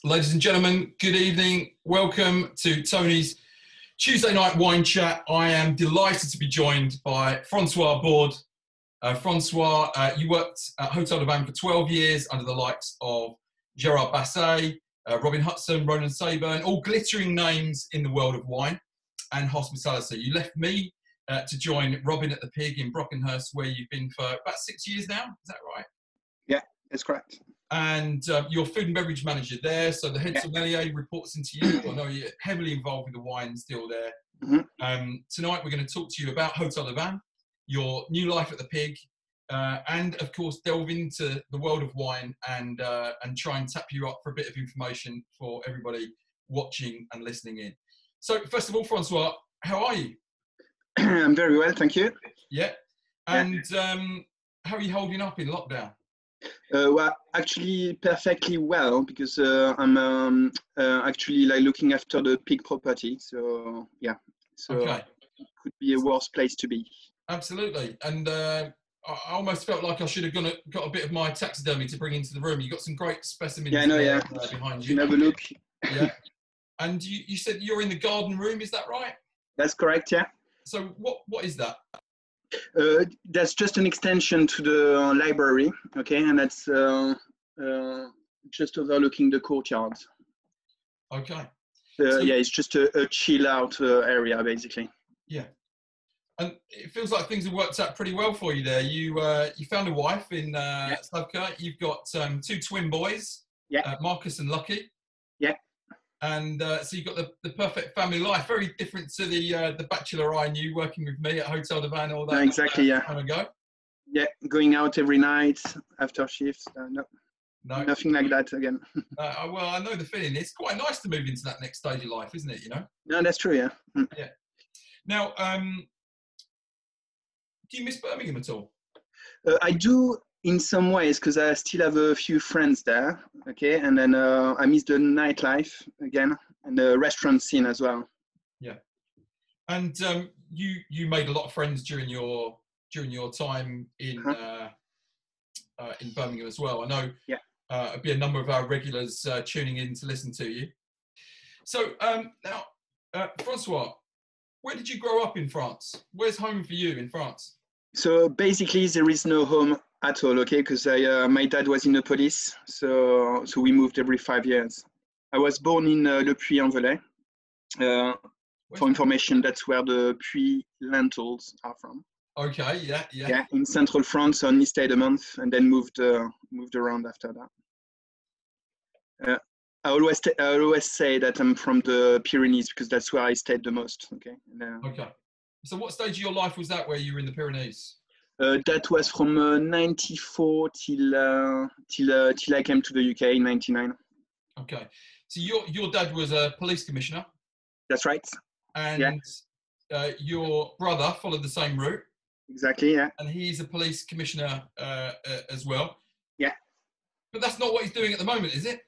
Ladies and gentlemen, good evening. Welcome to Tony's Tuesday Night Wine Chat. I am delighted to be joined by Francois Bourde. Francois, you worked at Hotel de Van for 12 years under the likes of Gerhard, Basset, Robin Hudson, Ronan, Sayburn, all glittering names in the world of wine and hospitality. You left me to join Robin at the Pig in Brockenhurst, where you've been for about 6 years now. Is that right? Yeah, that's correct. And you're food and beverage manager there, so the head sommelier reports into you. I know you're heavily involved with the wine still there. Tonight we're going to talk to you about Hotel de Van, your new life at the Pig, and of course delve into the world of wine and try and tap you up for a bit of information for everybody watching and listening in. So first of all, Francois, how are you? I'm very well, thank you. Yeah. And how are you holding up in lockdown? Well, actually perfectly well, because I'm actually like looking after the Pig property. So yeah, so okay. It could be a worse place to be. Absolutely. And I almost felt like I should have got a bit of my taxidermy to bring into the room. You've got some great specimens behind you. Have a look. Yeah. And you said you're in the garden room, is that right? That's correct, yeah. So what is that? That's just an extension to the library, okay, and that's just overlooking the courtyard. Okay. Yeah, it's just a chill out area, basically. Yeah. And it feels like things have worked out pretty well for you there. You found a wife in Slavka. You've got two twin boys, Marcus and Lucky. Yeah. And so you've got the perfect family life. Very different to the bachelor I knew working with me at Hotel de Van all that time ago. Yeah, going out every night after shifts. No, nothing like that again. Well, I know the feeling. It's quite nice to move into that next stage of life, isn't it? You know. No, that's true. Yeah. Yeah. Now, do you miss Birmingham at all? I do in some ways, because I still have a few friends there. Okay, and then I miss the nightlife again and the restaurant scene as well. Yeah. And you made a lot of friends during your time in Birmingham as well. I know. Yeah. There'll be a number of our regulars tuning in to listen to you. So now, Francois, where did you grow up in France? Where's home for you in France? So basically, there is no home at all, okay? Because my dad was in the police, so we moved every 5 years. I was born in Le Puy-en-Velay. For information, that's where the Puy lentils are from. Okay, yeah. Yeah, in central France, I only stayed a month and then moved around after that. I always say that I'm from the Pyrenees because that's where I stayed the most. Okay. Okay. So what stage of your life was that where you were in the Pyrenees? That was from 94 till I came to the UK in 99. Okay. So your dad was a police commissioner? That's right. And your brother followed the same route? Exactly, yeah. And he's a police commissioner as well? Yeah. But that's not what he's doing at the moment, is it?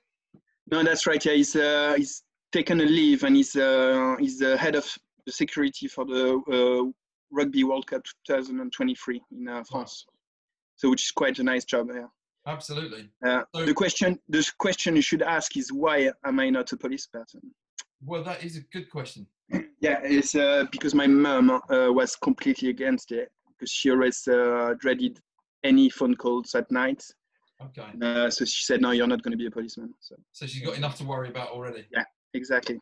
No, that's right. Yeah, he's taken a leave and he's the head of the security for the Rugby World Cup 2023 in France. Wow. So, which is quite a nice job. Yeah. Absolutely. So, the question you should ask is, why am I not a police person? Well, that is a good question. Yeah, it's because my mum was completely against it, because she always dreaded any phone calls at night. Okay. So she said, no, you're not going to be a policeman. So she's got enough to worry about already. Yeah, exactly.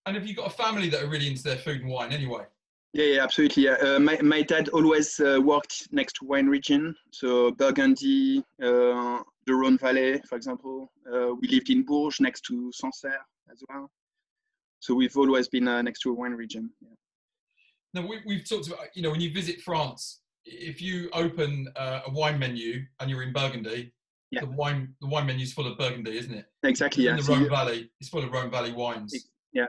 And have you got a family that are really into their food and wine anyway? Yeah, absolutely. Yeah. My dad always worked next to wine region. So Burgundy, the Rhône Valley, for example. We lived in Bourges next to Sancerre as well. So we've always been next to a wine region. Yeah. Now, we've talked about, when you visit France, if you open a wine menu and you're in Burgundy, the wine menu is full of Burgundy, isn't it? Exactly. In the Rhône Valley, it's full of Rhône Valley wines. Yeah.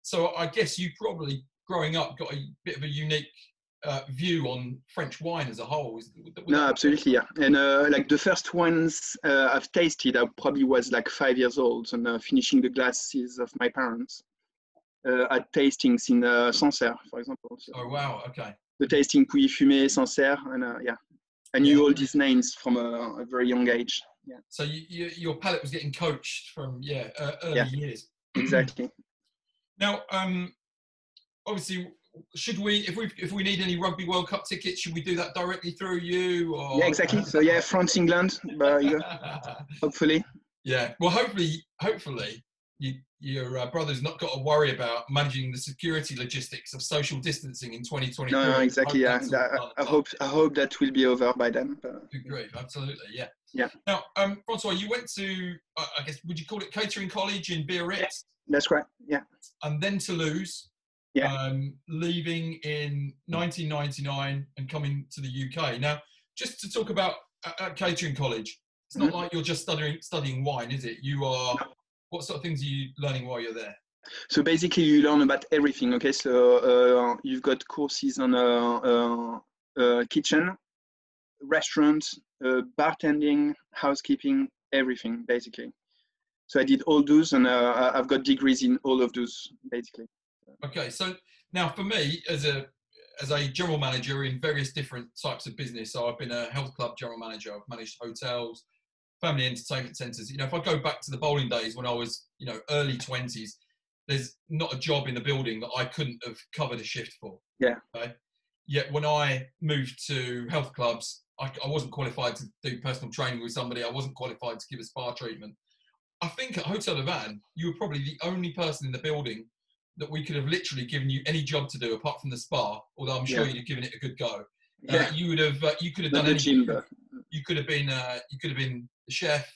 So I guess you probably, growing up, got a bit of a unique view on French wine as a whole. No, absolutely, yeah. And like the first ones I've tasted, I probably was like 5 years old and finishing the glasses of my parents at tastings in Sancerre, for example. So, oh wow, okay. The tasting Pouilly Fumé, Sancerre, and yeah. I knew all these names from a very young age. Yeah. So your palate was getting coached from early years. Exactly. Now, obviously, should we, if we need any Rugby World Cup tickets, should we do that directly through you? Or yeah, exactly. So yeah, France, England, hopefully. Yeah. Well, hopefully, your brother's not got to worry about managing the security logistics of social distancing in 2023. No, exactly. Yeah, I hope that will be over by then. Great, absolutely. Yeah. Yeah. Now, Francois, you went to, I guess, would you call it catering college in Biarritz? Yeah, that's right. Yeah. And then Toulouse. Yeah. Leaving in 1999 and coming to the UK. Now, just to talk about catering college, it's not like you're just studying wine, is it? You are. No. What sort of things are you learning while you're there? So basically, you learn about everything. Okay, so you've got courses on kitchen, restaurant, bartending, housekeeping, everything basically. So I did all those, and I've got degrees in all of those basically. Okay, so now for me, as a general manager in various different types of business, so I've been a health club general manager, I've managed hotels, family entertainment centres. You know, if I go back to the bowling days when I was, early 20s, there's not a job in the building that I couldn't have covered a shift for. Yeah. Okay? Yet when I moved to health clubs, I wasn't qualified to do personal training with somebody. I wasn't qualified to give a spa treatment. I think at Hotel de Van, you were probably the only person in the building that we could have literally given you any job to do apart from the spa, although I'm sure you'd have given it a good go. Yeah. You could have done anything. You could have been the chef,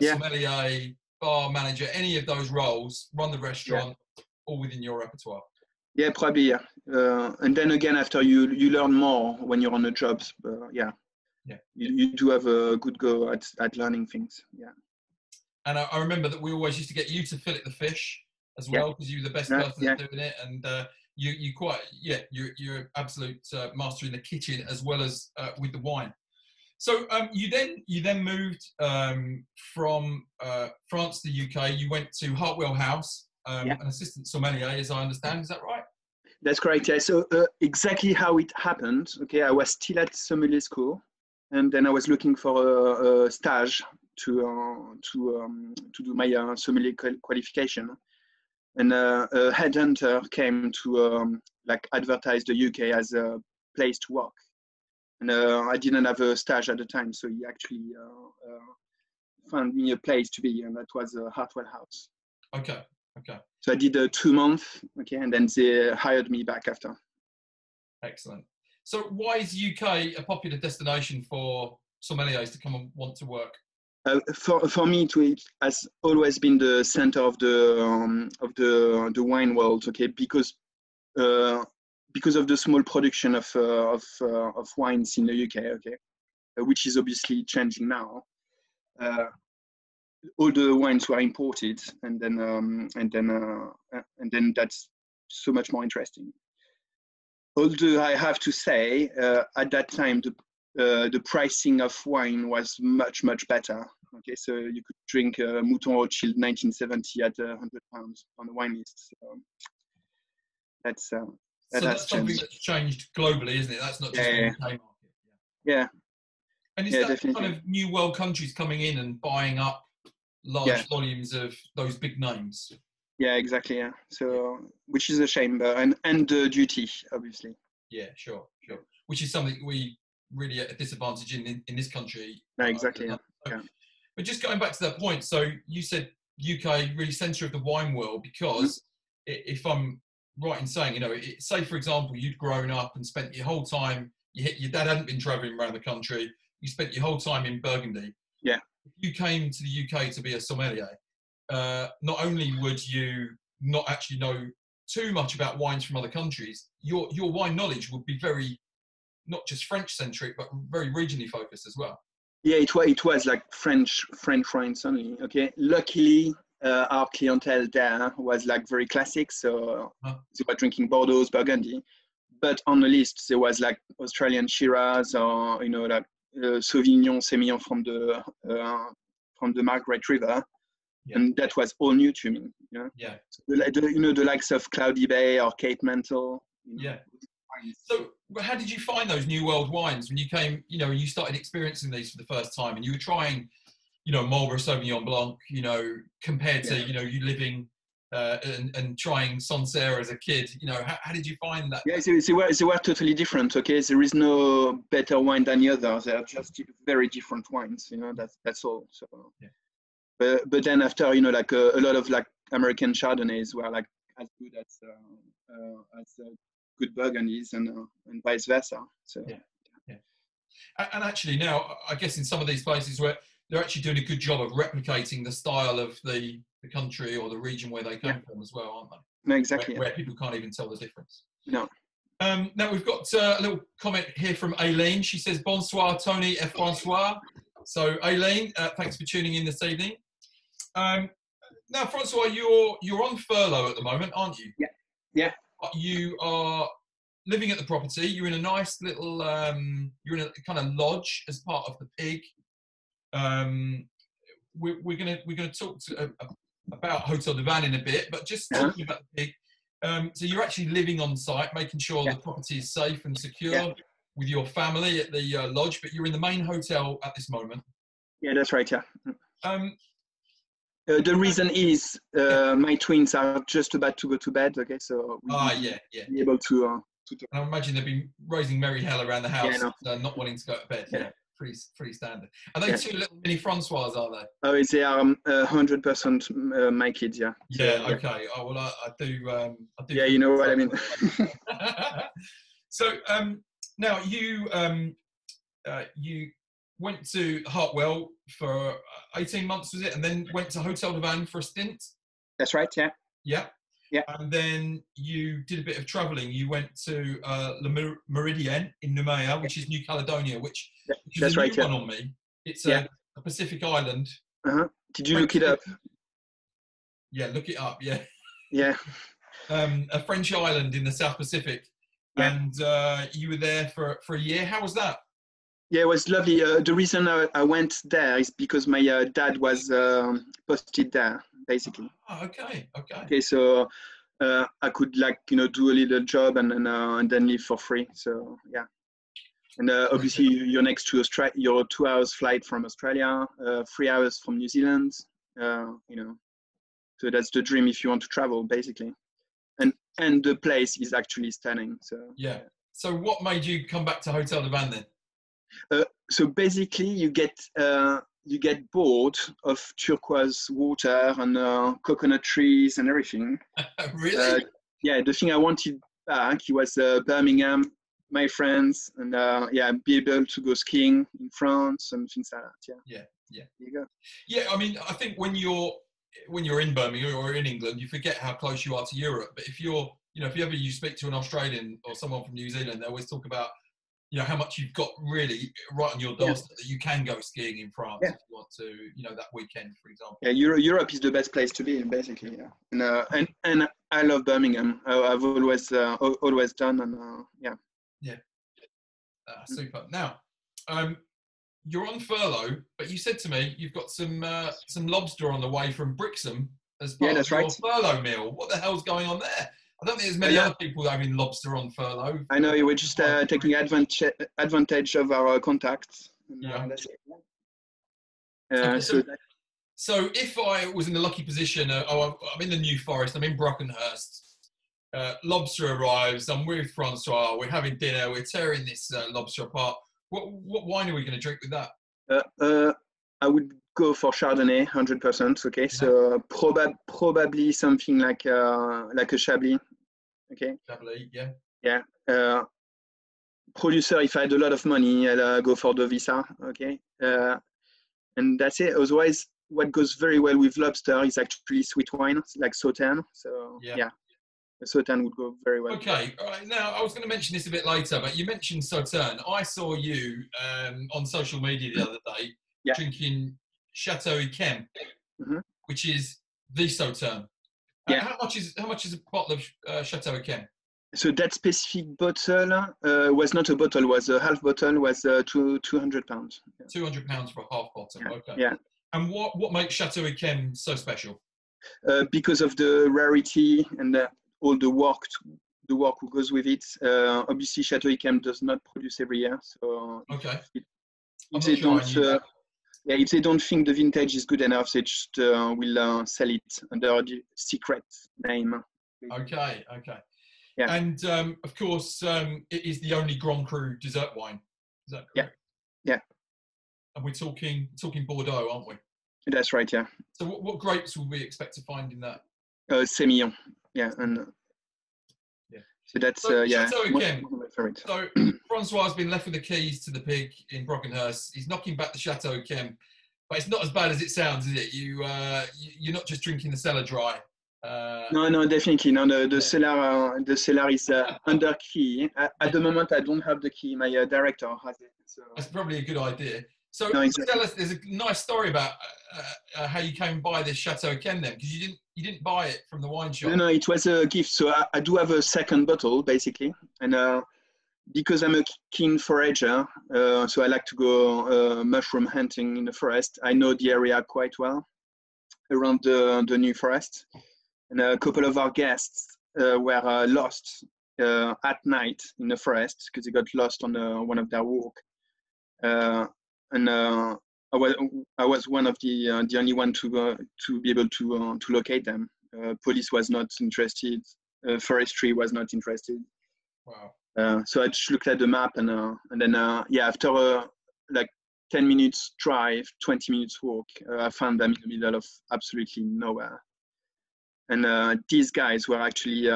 sommelier, bar manager, any of those roles, run the restaurant, all within your repertoire. Yeah, probably. Yeah. And then again, after you learn more when you're on the jobs. You do have a good go at learning things. Yeah. And I remember that we always used to get you to fillet the fish as well, because you were the best person at doing it, and you're absolute master in the kitchen as well as with the wine. So you then moved from France to the UK. You went to Hartwell House, an assistant sommelier, as I understand. Is that right? That's correct. Yeah. So exactly how it happened. Okay, I was still at sommelier school, and then I was looking for a stage to do my sommelier qualification. And a headhunter came to advertise the UK as a place to work. And I didn't have a stage at the time, so he actually found me a place to be, and that was Hartwell House. Okay. So I did 2 months, and then they hired me back after. Excellent. So why is UK a popular destination for sommeliers to come and want to work? For me, it has always been the center of the wine world. Okay, because of the small production of wines in the UK. Okay, which is obviously changing now. All the wines were imported, and then that's so much more interesting. Although I have to say, at that time, the pricing of wine was much better. Okay, so you could drink Mouton Rothschild 1970 at £100 on the wine list. So that's something that's changed globally, isn't it? That's not just the UK market. Yeah. And is that definitely kind of new world countries coming in and buying up large volumes of those big names? Yeah, exactly. Yeah. So, which is a shame, and the duty, obviously. Yeah, sure. Which is something we really at a disadvantage in this country. Exactly. But just going back to that point, so you said UK really centre of the wine world, because if I'm right in saying, say for example, you'd grown up and spent your whole time, your dad hadn't been travelling around the country, you spent your whole time in Burgundy. Yeah. If you came to the UK to be a sommelier, not only would you not actually know too much about wines from other countries, your wine knowledge would be very, not just French centric, but very regionally focused as well. Yeah, it was like French wines only. Okay, luckily our clientele there was like very classic, so they were drinking Bordeaux, Burgundy, but on the list there was like Australian Shiraz or Sauvignon, Semillon from the Margaret River. Yeah. And that was all new to me. Yeah. So the likes of Cloudy Bay or Cape Mental. Yeah. So how did you find those New World wines when you came, you know, and you started experiencing these for the first time and you were trying, you know, Marlborough Sauvignon Blanc, you know, compared to, you know, you living and trying Sancerre as a kid, you know, how did you find that? Yeah, they were totally different. Okay, there is no better wine than the other. They are just very different wines. You know, that's all. So, but then after, you know, like a lot of like American Chardonnays were like as good as good Burgundies and vice versa. So and actually now, I guess in some of these places where they're actually doing a good job of replicating the style of the country or the region where they come from as well, aren't they? No, exactly. Where people can't even tell the difference. No. Now we've got a little comment here from Aileen. She says, "Bonsoir, Tony et Francois." So Aileen, thanks for tuning in this evening. Now, Francois, you're on furlough at the moment, aren't you? Yeah. You are living at the property. You're in a nice little, you're in a kind of lodge as part of the pig. We're gonna talk about Hotel de Van in a bit, but just talking about the pig. So you're actually living on site, making sure the property is safe and secure with your family at the lodge, but you're in the main hotel at this moment. Yeah, that's right. Yeah. The reason is my twins are just about to go to bed. Okay, so be able to talk. I imagine they've been raising merry hell around the house, not wanting to go to bed. Yeah. Pretty standard. Are they two little mini Francois, are they? Oh, they are 100% my kids, yeah. Yeah, so, okay. Oh, well, I do. Yeah, you know what I mean. So, now you went to Hartwell for 18 months, was it? And then went to Hotel de Van for a stint? That's right, yeah. Yeah. And then you did a bit of travelling. You went to Le Méridien in Nouméa, which is New Caledonia, which is a new one on me. It's a Pacific island. Did you look it up? Yeah, look it up, yeah. Yeah. A French island in the South Pacific. Yeah. And you were there for a year. How was that? Yeah, it was lovely. The reason I went there is because my dad was posted there, basically. Oh, okay. Okay, so I could do a little job and then leave for free. So yeah, and obviously you're next to Australia. You're 2 hours flight from Australia, 3 hours from New Zealand. So that's the dream if you want to travel, basically. And the place is actually stunning. So yeah. So what made you come back to Hotel de Van then? So basically, you get bored of turquoise water and coconut trees and everything. Really? Yeah, the thing I wanted back was Birmingham, my friends, and be able to go skiing in France and things like that. Yeah. There you go. Yeah, I mean, I think when you're in Birmingham or in England, you forget how close you are to Europe. But if you speak to an Australian or someone from New Zealand, they always talk about, how much you've got really right on your doorstep that you can go skiing in France if you want to, that weekend, for example. Yeah, Europe is the best place to be in, basically. Yeah, and I love Birmingham. I've always done, and super. Now, you're on furlough, but you said to me you've got some lobster on the way from Brixham as part of your furlough meal. What the hell's going on there? I don't think there's many other people having lobster on furlough. I know, we're just taking advantage of our contacts. So if I was in the lucky position, I'm in the New Forest, I'm in Brockenhurst, lobster arrives, I'm with Francois, we're having dinner, we're tearing this lobster apart. What wine are we going to drink with that? I would go for Chardonnay, 100%. Okay, so probably something like a Chablis. Okay. Chablis, yeah. Yeah. Producer, if I had a lot of money, I'll go for the Visa. Okay. And that's it. Otherwise, what goes very well with lobster is actually sweet wine, like Sauternes. So yeah. Sauternes would go very well. Okay, all right. Now, I was going to mention this a bit later, but you mentioned Sauternes. I saw you on social media the other day drinking Chateau Yquem, which is the Sauternes. How much is a bottle of Chateau Yquem? So that specific bottle was not a bottle; was a half bottle. Was £200. £200 for a half bottle. Yeah. Okay. Yeah. And what makes Chateau Yquem so special? Because of the rarity and all the work the work who goes with it. Obviously, Chateau Yquem does not produce every year, so Okay. if they don't, if they don't think the vintage is good enough, they just will sell it under a secret name. Okay. Yeah. And of course, it is the only Grand Cru dessert wine. Is that correct? Yeah. And we're talking Bordeaux, aren't we? That's right. Yeah. So what grapes will we expect to find in that? Sémillon. Yeah, and so that's Chateau one Yquem. of my favorites. So Francois has been left with the keys to the pig in Brockenhurst. He's knocking back the Chateau Yquem, but it's not as bad as it sounds, is it? You're not just drinking the cellar dry. No, definitely. No, the cellar is under key. At the moment, I don't have the key. My director has it. So. That's probably a good idea. So no, exactly. Tell us, there's a nice story about how you came by this Chateau Yquem then, because you didn't buy it from the wine shop. No, it was a gift. So I do have a second bottle basically, and because I'm a keen forager, so I like to go mushroom hunting in the forest. I know the area quite well around the New Forest. And a couple of our guests were lost at night in the forest because they got lost on one of their walk. And I was one of the only one to be able to locate them. Police was not interested. Forestry was not interested. Wow. So I just looked at the map and then after like 10 minutes drive, 20 minutes walk, I found them in the middle of absolutely nowhere. And these guys were actually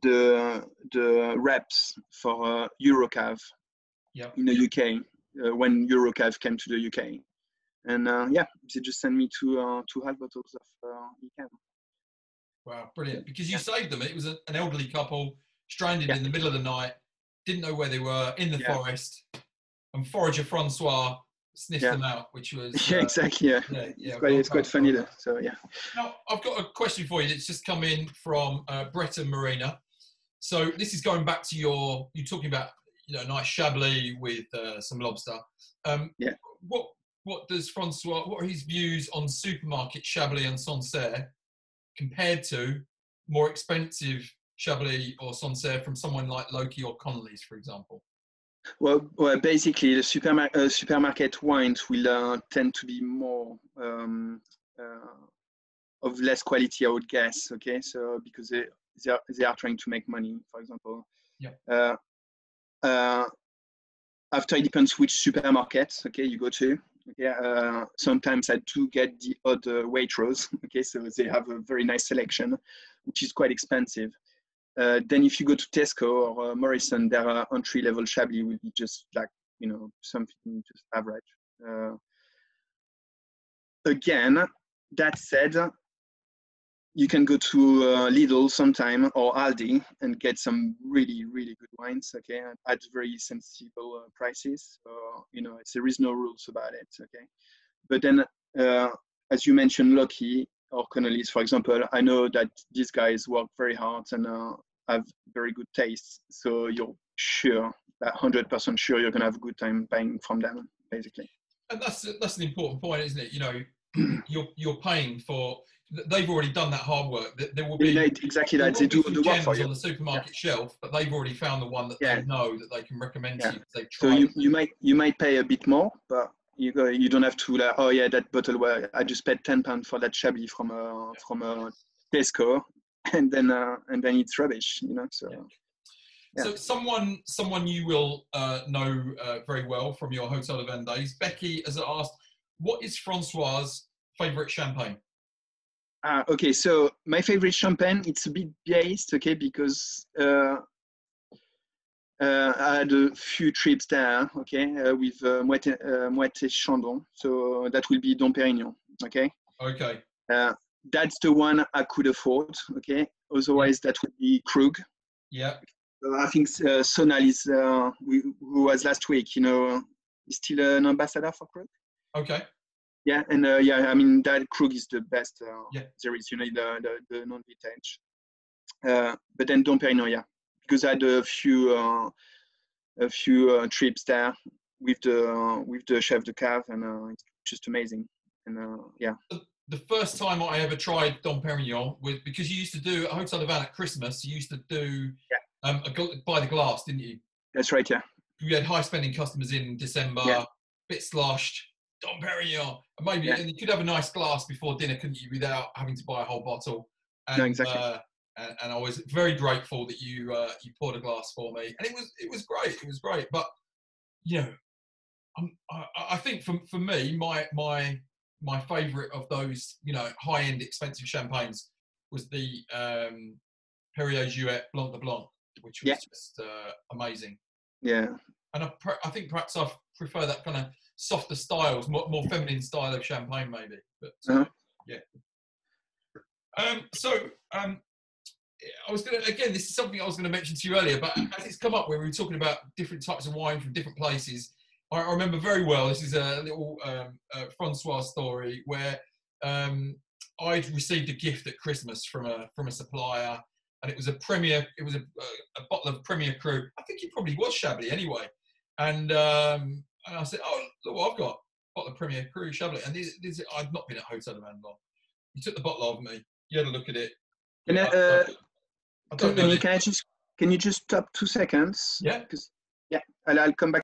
the reps for Eurocav in the UK when Eurocav came to the UK. And they just sent me two half bottles of Yquem. Wow, brilliant. Because you saved them. It was an elderly couple stranded in the middle of the night, didn't know where they were, in the forest, and forager Francois sniffed them out, which was exactly. It's quite funny though. So Now I've got a question for you that's just come in from Brett and Marina. So this is going back to you talking about nice Chablis with some lobster. What does Francois? What are his views on supermarket Chablis and Sancerre compared to more expensive Chablis or Sancerre from someone like Loki or Connolly's, for example? Well, basically, the supermarket wines will tend to be more of less quality, I would guess. Okay, so because they are trying to make money, for example. Yeah. After it depends which supermarket you go to. Okay, sometimes I do get the odd Waitrose. Okay, so they have a very nice selection, which is quite expensive. Then if you go to Tesco or Morrison, their entry-level Chablis will be just like, something just average. Again, that said, you can go to Lidl sometime or Aldi and get some really, really good wines, okay, at very sensible prices. So, there is no rules about it, okay. But then, as you mentioned, Loki or Connolly's, for example, I know that these guys work very hard and have very good tastes. So you're sure, 100% sure you're going to have a good time buying from them, basically. And that's an important point, isn't it? You're paying for. They've already done that hard work. There will be exactly that. They do the work for you on the supermarket shelf, but they've already found the one that they know that they can recommend to you. They've tried. So you might pay a bit more, but you don't have to that bottle where I just paid £10 for that Chablis from Tesco, and then it's rubbish, So. Yeah. So someone you will know very well from your Hotel de Vin days, Becky has asked, what is Francois' favourite champagne? Okay, so my favorite champagne, it's a bit biased, okay, because I had a few trips there, okay, with Moët Chandon, so that will be Dom Pérignon, okay? Okay. That's the one I could afford, okay? Otherwise, that would be Krug. Yeah. I think Sonal is, who was last week, is still an ambassador for Krug. Okay. Yeah, and I mean that Krug is the best. There is, the non-vintage. But then Dom Pérignon, because I had a few trips there with the chef de cave, and it's just amazing. And the first time I ever tried Dom Perignon was because you used to do at Hotel de Van at Christmas. You used to do by the glass, didn't you? That's right. Yeah. We had high spending customers in December, bit sloshed, Dom Perignon, and maybe and you could have a nice glass before dinner, couldn't you, without having to buy a whole bottle? And, no, exactly. And I was very grateful that you poured a glass for me, and it was great. It was great, but you know, I think for me, my favourite of those, you know, high end expensive champagnes was the Perrier-Jouet Blanc de Blanc, which was just amazing. Yeah. And I think perhaps I prefer that kind of softer styles, more feminine style of champagne, maybe. But yeah. I was going to, again, this is something I was going to mention to you earlier, but as it's come up where we were talking about different types of wine from different places, I remember very well, this is a little Francois story where I'd received a gift at Christmas from a supplier, and it was a bottle of Premier Cru. I think it probably was Chablis anyway. And I said, oh, look what I've got, a bottle of Premier Cru Chablis. And I'd not been at Hotel de Van long. He took the bottle of me, you had a look at it. Can you just stop 2 seconds? Yeah. I'll come back.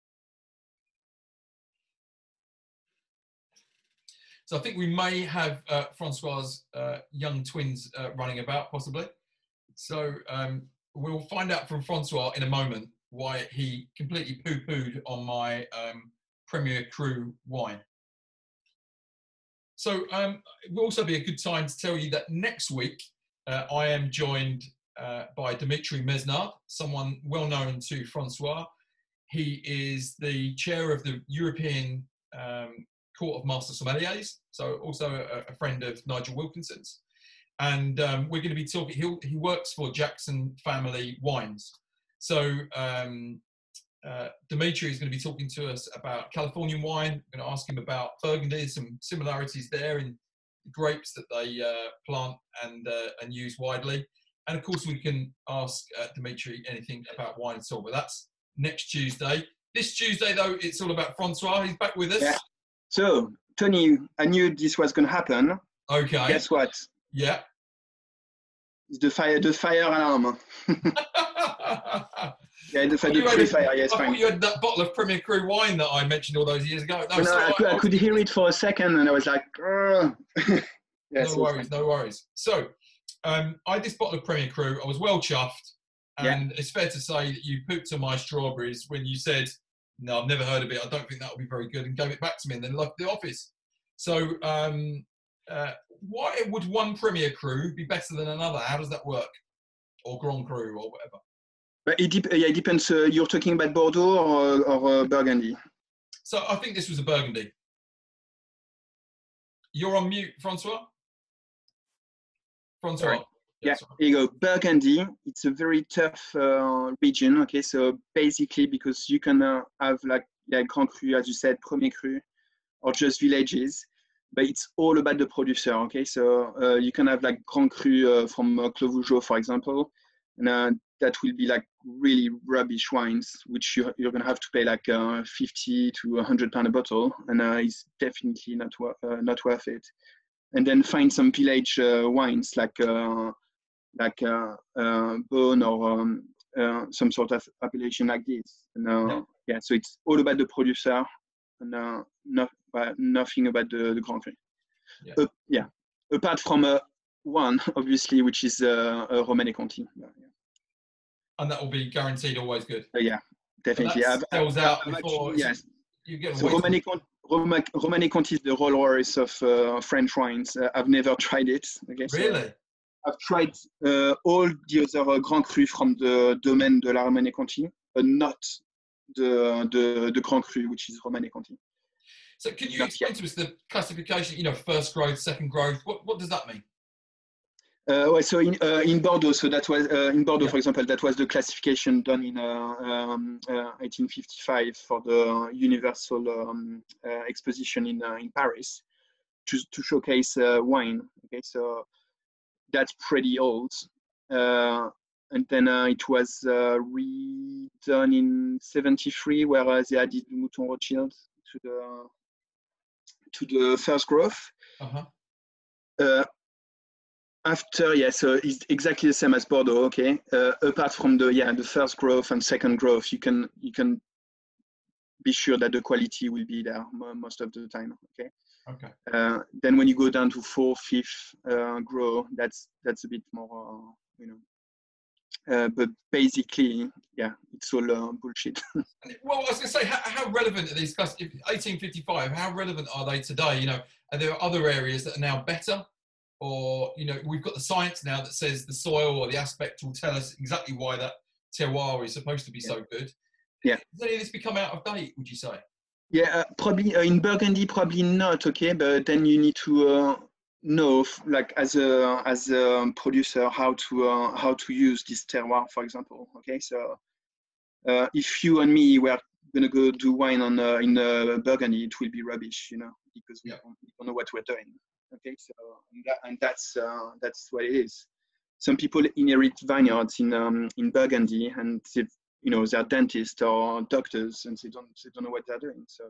So I think we may have Francois's young twins running about, possibly. So we'll find out from Francois in a moment why he completely poo-pooed on my Premier Cru wine. So it will also be a good time to tell you that next week I am joined by Dimitri Mesnard, someone well known to Francois. He is the chair of the European Court of Master Sommeliers, so also a friend of Nigel Wilkinson's. And we're going to be talking, he works for Jackson Family Wines. So Dimitri is going to be talking to us about Californian wine. We're going to ask him about Burgundy, some similarities there in the grapes that they plant and use widely. And of course, we can ask Dimitri anything about wine at all, but that's next Tuesday. This Tuesday, though, it's all about Francois. He's back with us. Yeah. So, Tony, I knew this was going to happen. Okay. Guess what? Yeah. It's the fire alarm. Yeah, the fire. Yes, I fine. thought you had that bottle of Premier Cru wine that I mentioned all those years ago. No, I could hear it for a second, and I was like, yeah, no worries. So, I had this bottle of Premier Cru. I was well chuffed, and it's fair to say that you pooped on my strawberries when you said, no, I've never heard of it. I don't think that will be very good, and gave it back to me and then left the office. So why would one Premier Cru be better than another? How does that work? Or Grand Cru or whatever? But it depends. You're talking about Bordeaux or Burgundy? So I think this was a Burgundy. You're on mute, Francois? Francois. Yeah, here you go. Burgundy, it's a very tough region. Okay, so basically because you can have like Grand Cru, as you said, Premier Cru, or just villages, but it's all about the producer. Okay, so you can have like Grand Cru from Clos Vougeot, for example, and that will be like really rubbish wines, which you're going to have to pay like 50 to 100 pounds a bottle, and it's definitely not worth it. And then find some village wines like Beaune or some sort of appellation like this. And, so it's all about the producer and nothing about the Grand Cru. Apart from one, obviously, which is Romanée-Conti. And that will be guaranteed always good. Definitely. Sells out before. Yes. You get so Romanée-Conti is the Rolls Royce of French wines. I've never tried it. Okay, really? So I've tried all the other Grand Cru from the domaine de la Romanée-Conti, but not the Grand Cru, which is Romanée-Conti. So can you explain to us the classification, first growth, second growth? What does that mean? So in Bordeaux, so that was in Bordeaux, for example, that was the classification done in 1855 for the Universal Exposition in Paris to showcase wine. Okay, so that's pretty old, and then it was redone in 73, where they added the Mouton Rothschild to the first growth. After, yeah, so it's exactly the same as Bordeaux. Okay, apart from the first growth and second growth, you can be sure that the quality will be there most of the time. Okay. Okay. Then when you go down to fourth, fifth grow, that's a bit more, but basically, yeah, it's all bullshit. Well, I was going to say, how relevant are these guys? 1855, how relevant are they today? Are there other areas that are now better? Or, we've got the science now that says the soil or the aspect will tell us exactly why that terroir is supposed to be so good. Yeah. Has any of this become out of date, would you say? Yeah, probably in Burgundy, probably not. Okay, but then you need to know, like as a producer, how to use this terroir, for example. Okay, so if you and me were gonna go do wine in Burgundy, it will be rubbish, because we don't know what we're doing. Okay, so and that's what it is. Some people inherit vineyards in Burgundy, and they're dentists or doctors, and they don't know what they're doing. So,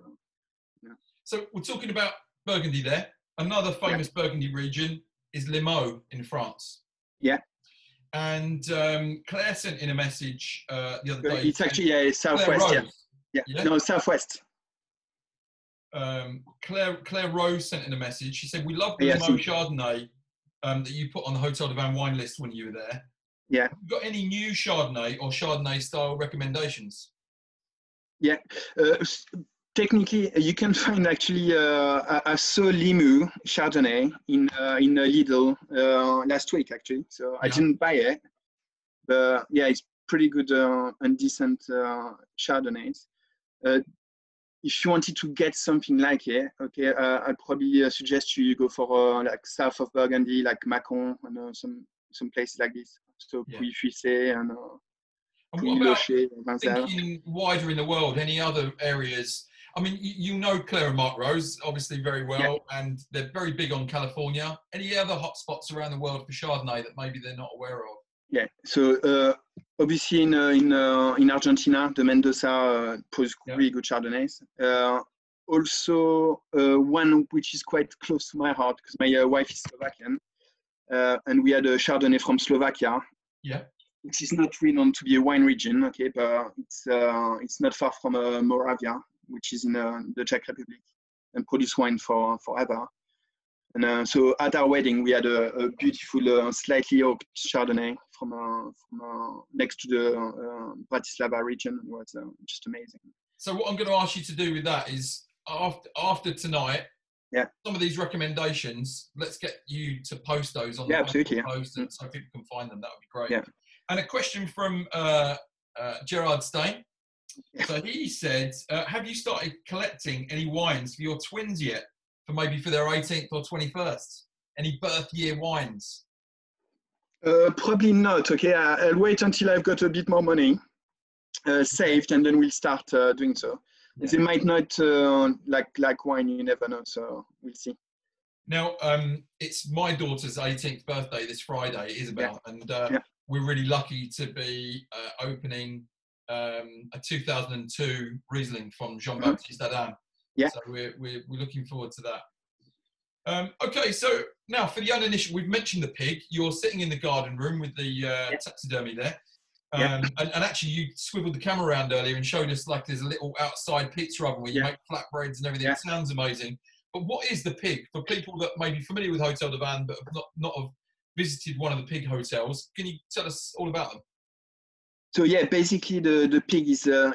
So we're talking about Burgundy there. Another famous Burgundy region is Limoux in France. Yeah. And Claire sent in a message the other day. It's actually southwest. Yeah. No, southwest. Claire Rose sent in a message. She said, "We love the Limoux Chardonnay that you put on the Hotel de Vin wine list when you were there. Yeah. Have you got any new Chardonnay or Chardonnay style recommendations?" Yeah. Technically, you can find actually. I saw Limoux Chardonnay in Lidl last week actually. So I didn't buy it, but yeah, it's pretty good and decent Chardonnays. If you wanted to get something like it, okay, I'd probably suggest you go for like south of Burgundy, like Mâcon and some places like this. So Puy-Fuissé and what about thinking wider in the world? Any other areas? I mean, Claire and Mark Rose obviously very well, and they're very big on California. Any other hotspots around the world for Chardonnay that maybe they're not aware of? Yeah, so obviously in Argentina, the Mendoza produce really good Chardonnays. Also, one which is quite close to my heart because my wife is Slovakian, and we had a Chardonnay from Slovakia. Yeah. Which is not renowned to be a wine region, okay, but it's not far from Moravia, which is in the Czech Republic, and produce wine forever. And so at our wedding, we had a beautiful, slightly oaked Chardonnay from next to the Bratislava region. It was just amazing. So what I'm going to ask you to do with that is after tonight, some of these recommendations, let's get you to post those on the post, and so people can find them. That would be great. Yeah. And a question from Gerhard Stein. So he said, have you started collecting any wines for your twins yet? For their 18th or 21st? Any birth year wines? Probably not. Okay, I'll wait until I've got a bit more money saved, and then we'll start doing so. Yeah. They might not like wine, you never know, so we'll see. Now, it's my daughter's 18th birthday this Friday, Isabel, and we're really lucky to be opening a 2002 Riesling from Jean-Baptiste Adam. Yeah. So we're looking forward to that. Okay, so now for the uninitiated, we've mentioned the pig. You're sitting in the garden room with the taxidermy there. And actually you swiveled the camera around earlier and showed us like there's a little outside pizza oven where you make flatbreads and everything. It sounds amazing. But what is the pig? For people that may be familiar with Hotel de Vin but have not have visited one of the pig hotels, can you tell us all about them? So yeah, basically the pig is a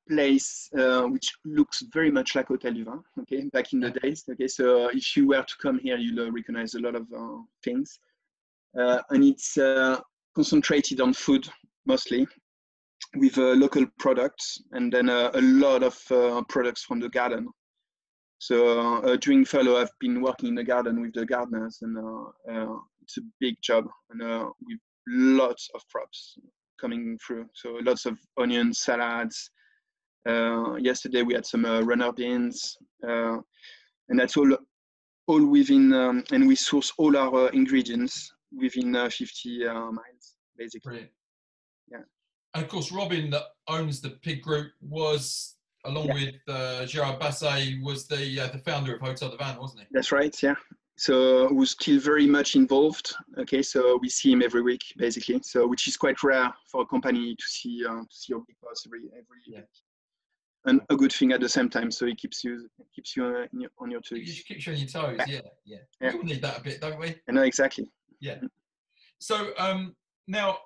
place which looks very much like Hotel du Vin, okay, back in the days. Okay, so if you were to come here, you'll recognize a lot of things. And it's concentrated on food mostly, with local products, and then a lot of products from the garden. So during furlough, I've been working in the garden with the gardeners, and it's a big job, and with lots of crops coming through. So lots of onions, salads. Yesterday we had some runner beans, and that's all within, and we source all our ingredients within 50 miles, basically. Brilliant. Yeah. And of course, Robin, that owns the pig group, was, along with Gerhard Basset, was the founder of Hotel de Vin, wasn't he? That's right, yeah. so who's still very much involved. Okay, so we see him every week basically. So which is quite rare for a company to see your big boss every week. And a good thing at the same time. So he keeps you on your toes. It keeps you on your toes. Yeah. We all need that a bit, don't we? I know exactly. Yeah. So now,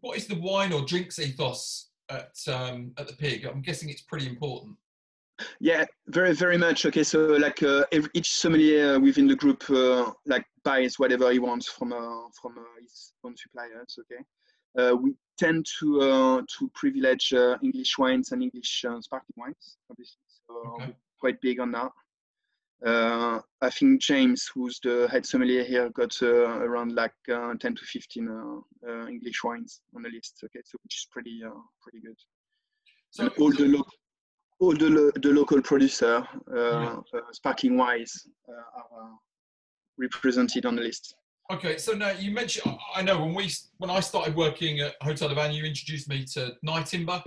what is the wine or drinks ethos at the Pig? I'm guessing it's pretty important. Yeah, very, very much. Okay, so like each sommelier within the group like buys whatever he wants from his own suppliers. Okay, we tend to privilege English wines and English sparkling wines, obviously. So we're quite big on that. I think James, who's the head sommelier here, got around like 10 to 15 English wines on the list. Okay, so which is pretty good. So and all the local producer sparkling wines are represented on the list. Okay, so now you mentioned, I know when I started working at Hotel de Van, you introduced me to Night Timber.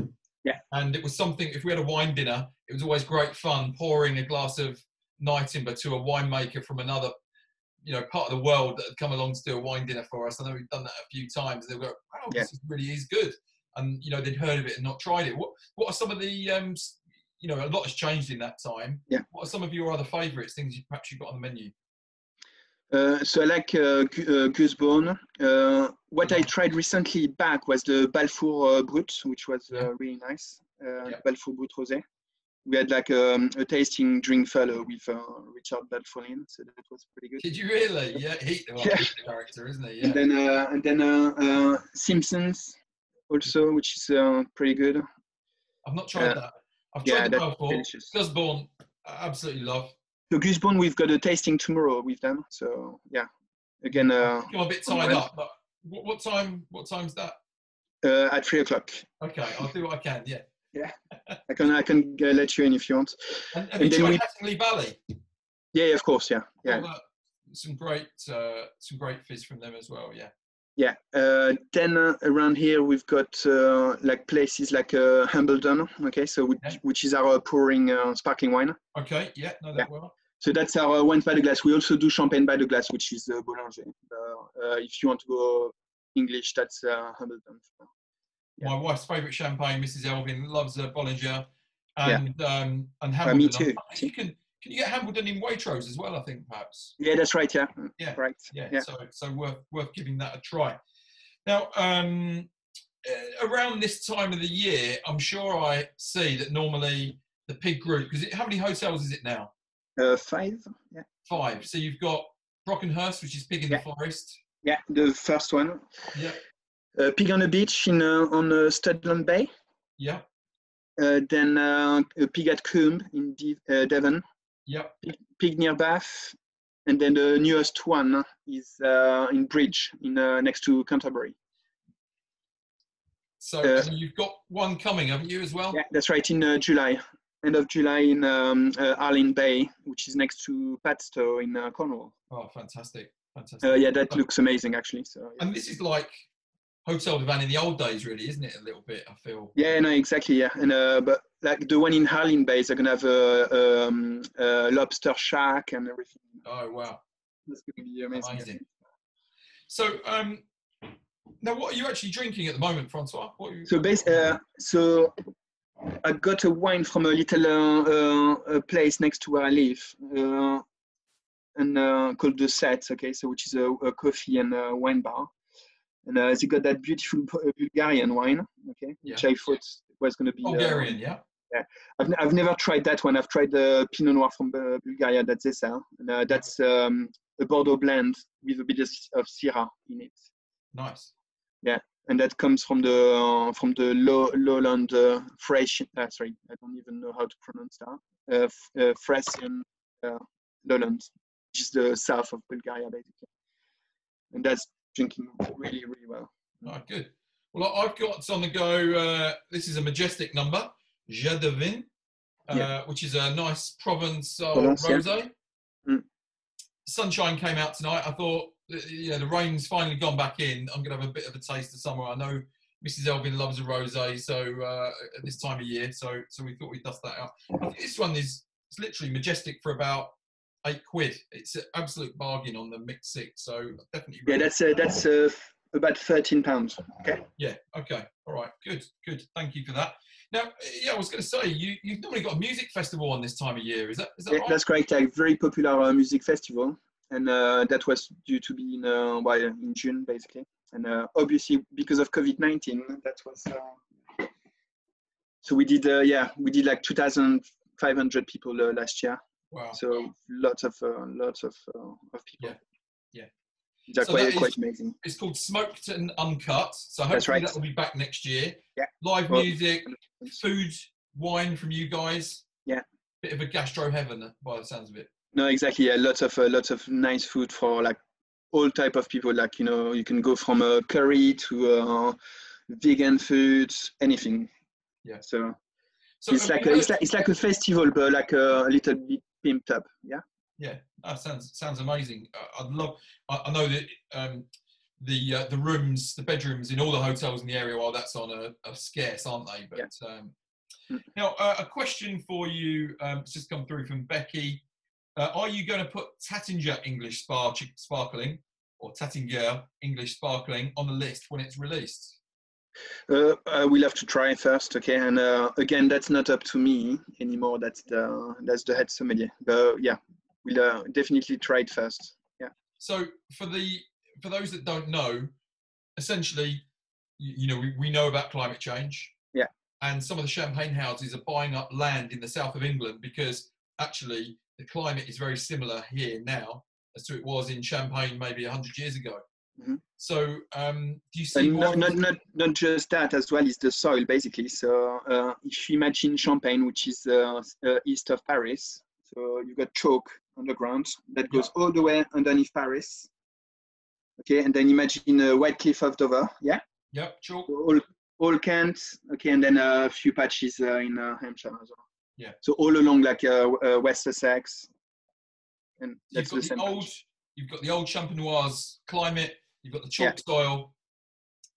Yeah. And it was something, if we had a wine dinner, it was always great fun pouring a glass of Night Timber to a winemaker from another, part of the world that had come along to do a wine dinner for us. I know we've done that a few times. They'll go, wow, this really is good. And, they'd heard of it and not tried it. What are some of the, a lot has changed in that time. Yeah. What are some of your other favourites, things perhaps you've got on the menu? So I like Goosebone. What I tried recently back was the Balfour Brut, which was really nice. Balfour Brut Rosé. We had like a tasting drink fellow with Richard Balfour in, so that was pretty good. Did you really? Yeah, he's a character, isn't he? Yeah. And then Simpsons also, which is pretty good. I've not tried that. I've tried the Balfour. Goosebone, I absolutely love. So Goosebone, we've got a tasting tomorrow with them. So yeah, again. I'm a bit tied up, but what time's that? At 3 o'clock. Okay, I'll do what I can. Yeah. Yeah, I can let you in if you want. And have you tried Hattingley Valley? Yeah, of course. Yeah. Some great fizz from them as well. Yeah. Yeah. Then around here we've got like places like Hambledon. Okay, so which is our pouring sparkling wine. Okay. Yeah. Know that well. So that's our wine by the glass. We also do champagne by the glass, which is Bollinger. If you want to go English, that's Hambledon. Yeah. My wife's favourite champagne, Mrs. Elvin, loves Bollinger and Hambledon. Me too. Can you get Hambledon in Waitrose as well? I think perhaps. Yeah, that's right. Yeah. Yeah. Right. Yeah. So worth giving that a try. Now, around this time of the year, I'm sure I see that normally the Pig Group, because how many hotels is it now? 5. Yeah. 5. So you've got Brockenhurst, which is Pig in the Forest. Yeah, the first one. Yeah. Pig on the Beach on Studland Bay. Yeah. Then Pig at Combe in Devon. Yeah. Pig near Bath, and then the newest one is in Bridge, next to Canterbury. So you've got one coming, haven't you, as well? Yeah, that's right. In July, end of July in Arlene Bay, which is next to Padstow in Cornwall. Oh, fantastic! Yeah, that looks amazing, actually. So. Yeah. And this is like Hotel de Van in the old days, really, isn't it? A little bit, I feel. Yeah, no, exactly. Yeah, and but like the one in Harlem Bay, they're gonna have a lobster shack and everything. Oh wow, that's gonna be amazing. So, now what are you actually drinking at the moment, Francois? So I got a wine from a little place next to where I live, and called the Set. Okay, so which is a coffee and a wine bar. And they got that beautiful Bulgarian wine, okay, which I thought was going to be Bulgarian, yeah. I've never tried that one. I've tried the Pinot Noir from Bulgaria that they sell, and that's a Bordeaux blend with a bit of Syrah in it. Nice. Yeah, and that comes from the lowland fresh. Sorry, I don't even know how to pronounce that. Frisian lowland, which is the south of Bulgaria, basically, and that's drinking really, really well. Oh, good. Well, I've got on the go, this is a majestic number, HDV, which is a nice Provence rosé. Yeah. Sunshine came out tonight. I thought, the rain's finally gone back in. I'm going to have a bit of a taste of summer. I know Mrs. Elvin loves a rosé, so at this time of year, so we thought we'd dust that out. I think this one is literally majestic for about £8. It's an absolute bargain on the mixed six. So definitely. Yeah, that's about £13. Okay. Yeah. Okay. All right. Good. Good. Thank you for that. Now, yeah, I was going to say you've normally got a music festival on this time of year. Is that Yeah, right? that's correct. A very popular music festival, and that was due to be in June basically. And obviously because of COVID-19, that was. So we did like 2,500 people last year. Wow. So lots of people. Yeah. Yeah. They're quite amazing. It's called Smoked and Uncut. So That's hopefully right. that will be back next year. Yeah. Live music, food, wine from you guys. Yeah. Bit of a gastro heaven by the sounds of it. No, exactly. Yeah, lots of nice food for like all type of people. Like you can go from a curry to vegan foods, anything. Yeah. So it's like a festival, but like a little bit pimped up. Yeah. Yeah, that sounds amazing. I know that the rooms, the bedrooms in all the hotels in the area, well, that's on a scarce, aren't they? But yeah. Now, a question for you. It's just come through from Becky. Are you going to put Taittinger English Sparkling or Taittinger English Sparkling on the list when it's released? We'll have to try first, okay? And again, that's not up to me anymore. That's the head sommelier. But yeah, we'll definitely try it first. Yeah. So for those that don't know, essentially, we know about climate change. Yeah. And some of the champagne houses are buying up land in the south of England because actually the climate is very similar here now as to it was in Champagne maybe 100 years ago. Mm-hmm. So do you see more? Not just that, as well, is the soil basically. So if you imagine Champagne, which is east of Paris, so you've got chalk underground that goes all the way underneath Paris. Okay, and then imagine a white cliff of Dover. Yeah. Yep, chalk. So all Kent. Okay, and then a few patches in Hampshire as well. Yeah. So all along like West Sussex, and that's the same. You've got the old Champenoise climate. You've got the chalk soil,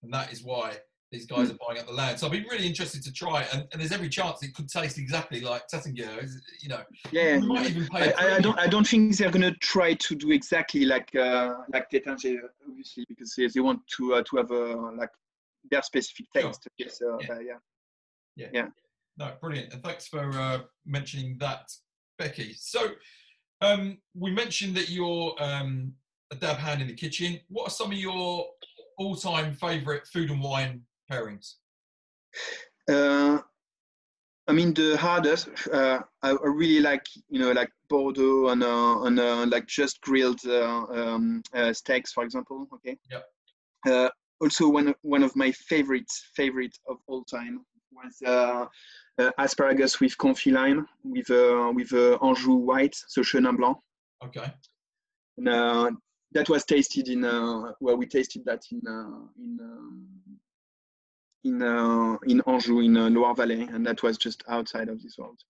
and that is why these guys are buying up the land. So I've been really interested to try it, and there's every chance it could taste exactly like Taittinger. Yeah. You might even pay. I don't think they're gonna try to do exactly like Taittinger, obviously, because they want to have like their specific taste. Sure. So yeah. No, brilliant, and thanks for mentioning that, Becky. So we mentioned that you're a dab hand in the kitchen. What are some of your all-time favourite food and wine pairings? I mean, the hardest. I really like like Bordeaux and like just grilled steaks, for example. Okay. Yep. Also, one of my favorite of all time was asparagus with confit lime with Anjou white, so Chenin Blanc. Okay. And that was tasted we tasted that in Anjou in Loire Valley, and that was just outside of this world.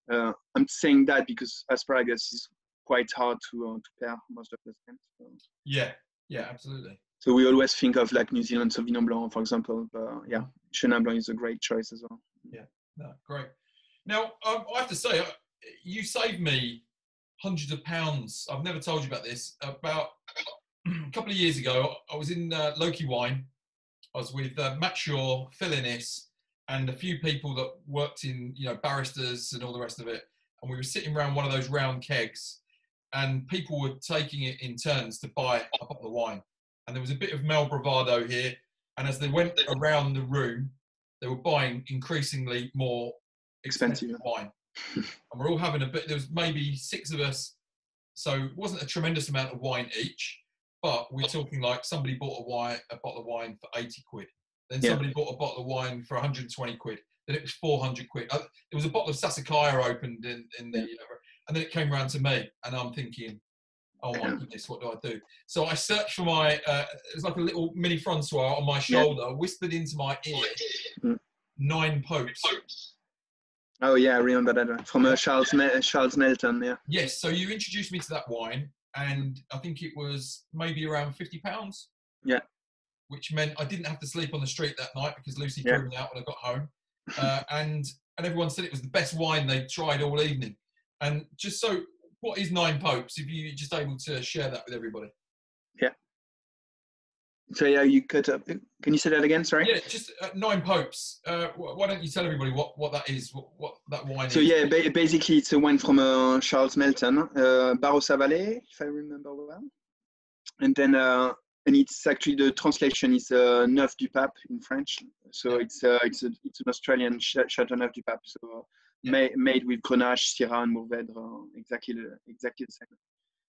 I'm saying that because asparagus is quite hard to pair most of the time. So. Yeah, absolutely. So we always think of like New Zealand Sauvignon Blanc, for example, but yeah, Chenin Blanc is a great choice as well. Yeah, no, great. Now, I have to say, you saved me hundreds of pounds. I've never told you about this. About a couple of years ago, I was in Loki Wine. I was with Matt Shaw, Phil Innes, and a few people that worked in, barristers and all the rest of it. And we were sitting around one of those round kegs, and people were taking it in turns to buy a bottle of wine. And there was a bit of male bravado here. And as they went around the room, they were buying increasingly more expensive wine. And we're all having a bit, there was maybe 6 of us. So it wasn't a tremendous amount of wine each, but we're talking like somebody bought a bottle of wine for 80 quid. Then somebody bought a bottle of wine for 120 quid. Then it was 400 quid. There was a bottle of Sassicaia opened in the, and then it came around to me, and I'm thinking, oh my goodness, what do I do? So I searched for my, it was like a little mini Francois on my shoulder, whispered into my ear, 9 popes. Oh yeah, I remember that from Charles Melton. Yeah. Yes. So you introduced me to that wine, and I think it was maybe around £50. Yeah. Which meant I didn't have to sleep on the street that night because Lucy threw me out when I got home, and everyone said it was the best wine they'd tried all evening. And just so, what is Nine Popes? If you're just able to share that with everybody. Yeah. So yeah, you cut up. Can you say that again? Sorry. Yeah, just Nine Popes. Why don't you tell everybody what that is, what that wine So is? yeah, basically it's a wine from Charles Melton, Barossa Valley, if I remember well. And then and it's actually, the translation is Neuf du Pape in French. So it's an Australian Chateau Neuf du Pape. So made with Grenache, Syrah, and Mourvèdre, exactly the same.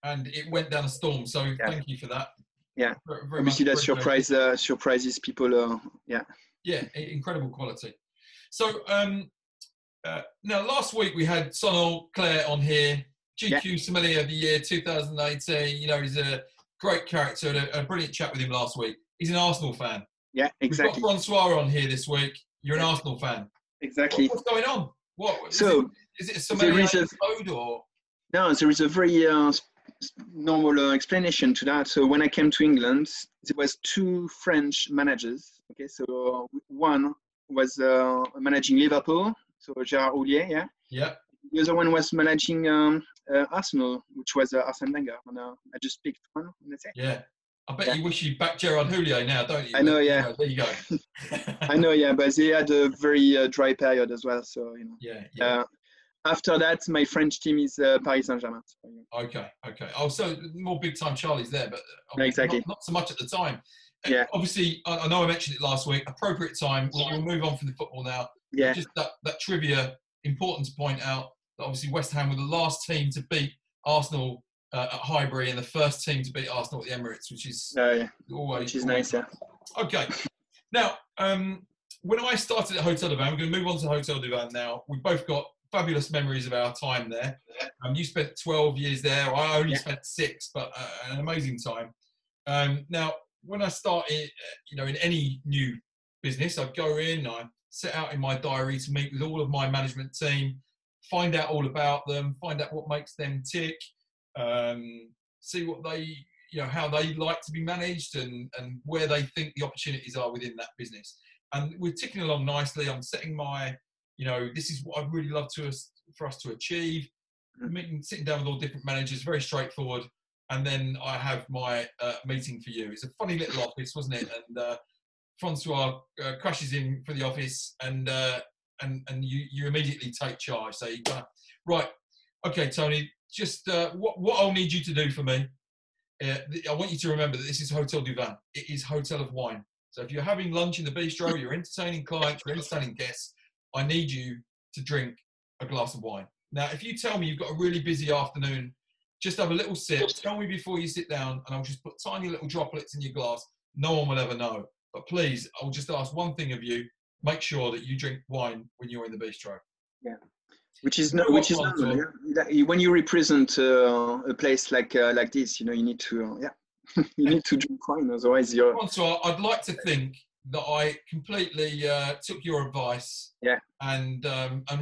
And it went down a storm. So thank you for that. Yeah, very obviously much that surprises people. Yeah, incredible quality. So now last week we had Sonal Claire on here, GQ Sommelier of the Year 2018. You know, he's a great character, and a brilliant chat with him last week. He's an Arsenal fan. Yeah, exactly. We've got Francois on here this week. You're an Arsenal fan. Exactly. What's going on? Is it a sommelier code or? No, there is a very normal explanation to that. So when I came to England, there was 2 French managers. Okay, so one was managing Liverpool, so Gerhard, Yeah. The other one was managing Arsenal, which was Arsene Wenger. And I just picked one. Yeah. I bet you wish you backed Gerhard now, don't you? I know, yeah. There you go. I know, yeah, but they had a very dry period as well. So, you know. Yeah. After that, my French team is Paris Saint-Germain. So, Okay. Oh, so more big time Charlie's there, but exactly. not so much at the time. Yeah. Obviously, I know I mentioned it last week. Appropriate time. We'll move on from the football now. Yeah. Just that trivia, important to point out that obviously West Ham were the last team to beat Arsenal at Highbury and the first team to beat Arsenal at the Emirates, which is always nice. Yeah. Okay. Now, when I started at Hotel du Vin, we're going to move on to Hotel du Vin now. We've both got fabulous memories of our time there. You spent 12 years there. I only spent 6, but an amazing time. Now, when I started, in any new business, I'd go in, I set out in my diary to meet with all of my management team, find out all about them, find out what makes them tick, see what they, how they like to be managed and where they think the opportunities are within that business. And we're ticking along nicely. I'm setting my, this is what I'd really love for us to achieve. Sitting down with all different managers, very straightforward. And then I have my meeting for you. It's a funny little office, wasn't it? And Francois crashes in for the office, and you immediately take charge. So you go, right, okay, Tony, just what I'll need you to do for me. I want you to remember that this is Hotel du Vin. It is Hotel of Wine. So if you're having lunch in the bistro, you're entertaining clients, you're entertaining guests, I need you to drink a glass of wine. Now, if you tell me you've got a really busy afternoon, just have a little sip. Tell me before you sit down, and I'll just put tiny little droplets in your glass. No one will ever know. But please, I'll just ask one thing of you. Make sure that you drink wine when you're in the bistro. Yeah. Which is normal. When you represent a place like this, you need to you need to drink wine, otherwise you're. So I'd like to think that I completely took your advice. Yeah. And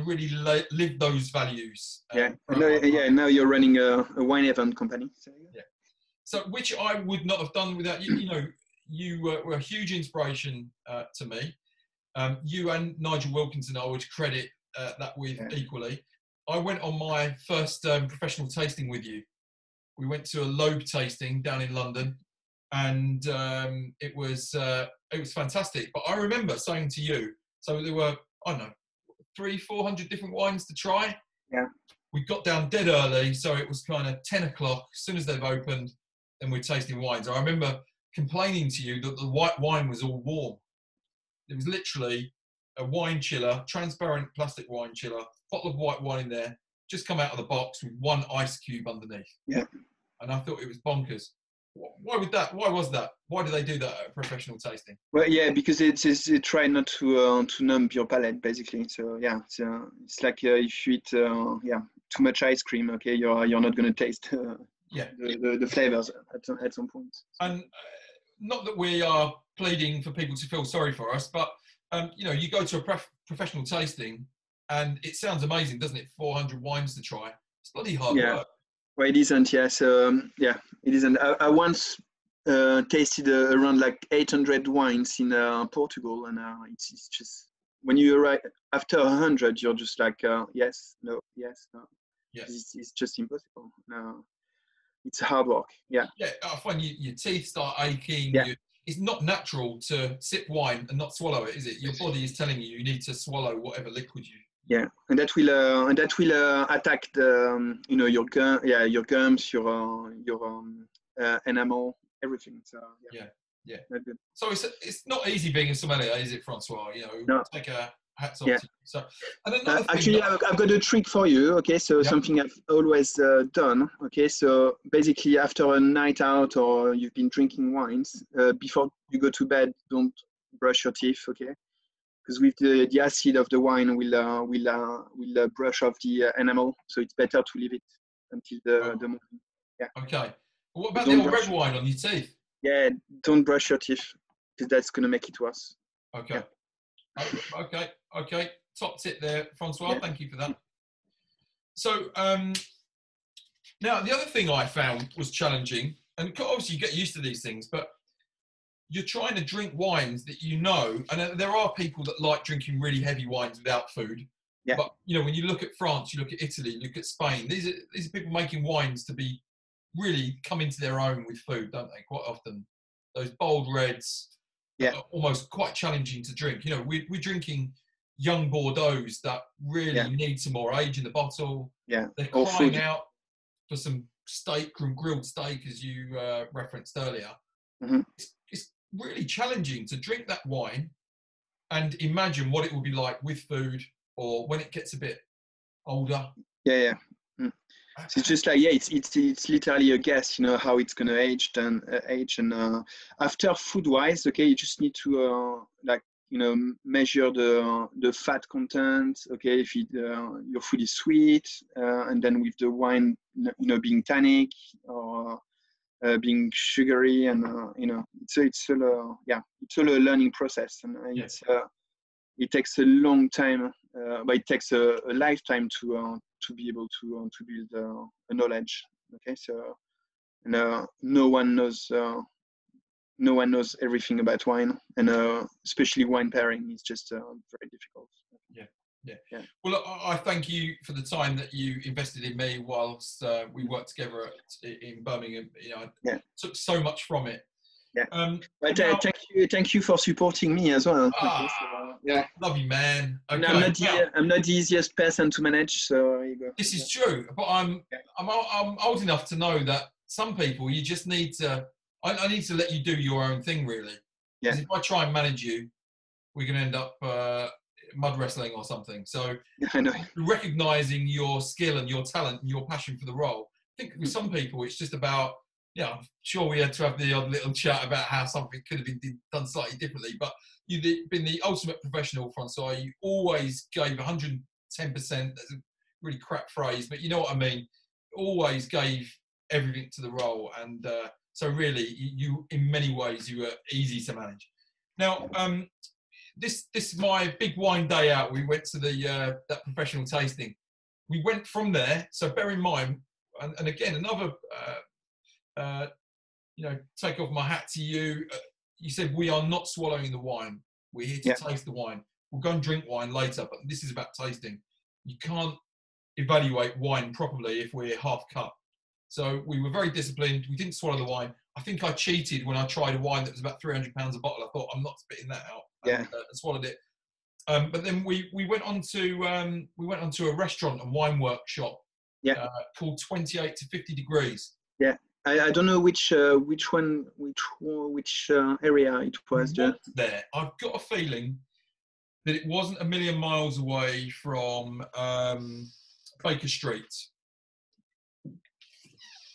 really live those values. Now you're running a wine event company. So which I would not have done without you. You were a huge inspiration to me. You and Nigel Wilkinson, I would credit that with equally. I went on my first professional tasting with you. We went to a Loeb tasting down in London, and it was fantastic. But I remember saying to you, so there were, I don't know, 300-400 different wines to try. Yeah. We got down dead early, so it was kind of 10 o'clock. As soon as they've opened, then we're tasting wines. I remember complaining to you that the white wine was all warm. There was literally a wine chiller, transparent plastic wine chiller, bottle of white wine in there, just come out of the box with one ice cube underneath. Yeah. And I thought it was bonkers. Why was that? Why do they do that at a professional tasting? Well, yeah, because they try not to numb your palate, basically. So yeah, it's like if you eat too much ice cream, okay, you're not going to taste the flavors at some point. And not that we are pleading for people to feel sorry for us, but you go to a professional tasting, and it sounds amazing, doesn't it? 400 wines to try. It's bloody hard work. Well, it isn't. Yeah. So it isn't. I once tasted around like 800 wines in Portugal, and it's just when you arrive after 100, you're just like yes, no, yes, no. Yeah. It's just impossible. No, it's hard work. Yeah. Yeah, I find your teeth start aching. Yeah. It's not natural to sip wine and not swallow it, is it? Your body is telling you need to swallow whatever liquid you. Yeah, and that will attack the your gums, your enamel, everything. So Yeah. not good. So it's not easy being a sommelier, is it, Francois? No. Take a hats off Yeah. to you. So, and another thing actually, I've got a trick for you. Okay, so something I've always done. Okay, so basically, after a night out or you've been drinking wines, before you go to bed, don't brush your teeth. Okay, because with the acid of the wine will brush off the enamel, so it's better to leave it until the morning. Yeah. Okay. Well, what about Don't the old red wine on your teeth? Yeah, don't brush your teeth because that's gonna make it worse. Okay. Yeah. Okay. Top tip there, Francois. Yeah. Thank you for that. So now the other thing I found was challenging, and obviously you get used to these things, but you're trying to drink wines that you know, and there are people that like drinking really heavy wines without food. Yeah. But when you look at France, you look at Italy, you look at Spain. These are people making wines to be really come into their own with food, don't they? Quite often, those bold reds, are almost quite challenging to drink. We're drinking young Bordeaux's that really need some more age in the bottle. Yeah, they're crying out for some steak, from grilled steak, as you referenced earlier. Mm-hmm. It's really challenging to drink that wine and imagine what it will be like with food or when it gets a bit older. Yeah. So it's just like it's literally a guess, how it's gonna age and after food wise, okay, you just need to measure the fat content, okay, if your food is sweet, and then with the wine, being tannic or being sugary, and it's all a learning process, and it takes a long time, but it takes a lifetime to be able to build a knowledge. Okay, so no one knows everything about wine, and especially wine pairing is just very difficult. Yeah. Well, I thank you for the time that you invested in me whilst we worked together in Birmingham. I took so much from it. Yeah. But thank you for supporting me as well. Love you, man. Okay. I'm not the easiest person to manage, so there you go. This is true, but I'm old enough to know that some people you just need to. I need to let you do your own thing, really. Because if I try and manage you, we're going to end up mud wrestling or something. So I know. Recognizing your skill and your talent and your passion for the role. I think with some people it's just about, I'm sure we had to have the odd little chat about how something could have been done slightly differently, but you've been the ultimate professional, Francois. You always gave 110%. That's a really crap phrase, but you know what I mean. Always gave everything to the role, and so really, you in many ways you were easy to manage. Now, this is my big wine day out. We went to that professional tasting. We went from there. So bear in mind, and again, another, take off my hat to you. You said we are not swallowing the wine. We're here to taste the wine. We'll go and drink wine later, but this is about tasting. You can't evaluate wine properly if we're half cut. So we were very disciplined. We didn't swallow the wine. I think I cheated when I tried a wine that was about £300 a bottle. I thought, I'm not spitting that out. And swallowed it. But then we went on to a restaurant and wine workshop called 28 to 50 Degrees. Yeah, I don't know which area it was. There, I've got a feeling that it wasn't a million miles away from Baker Street.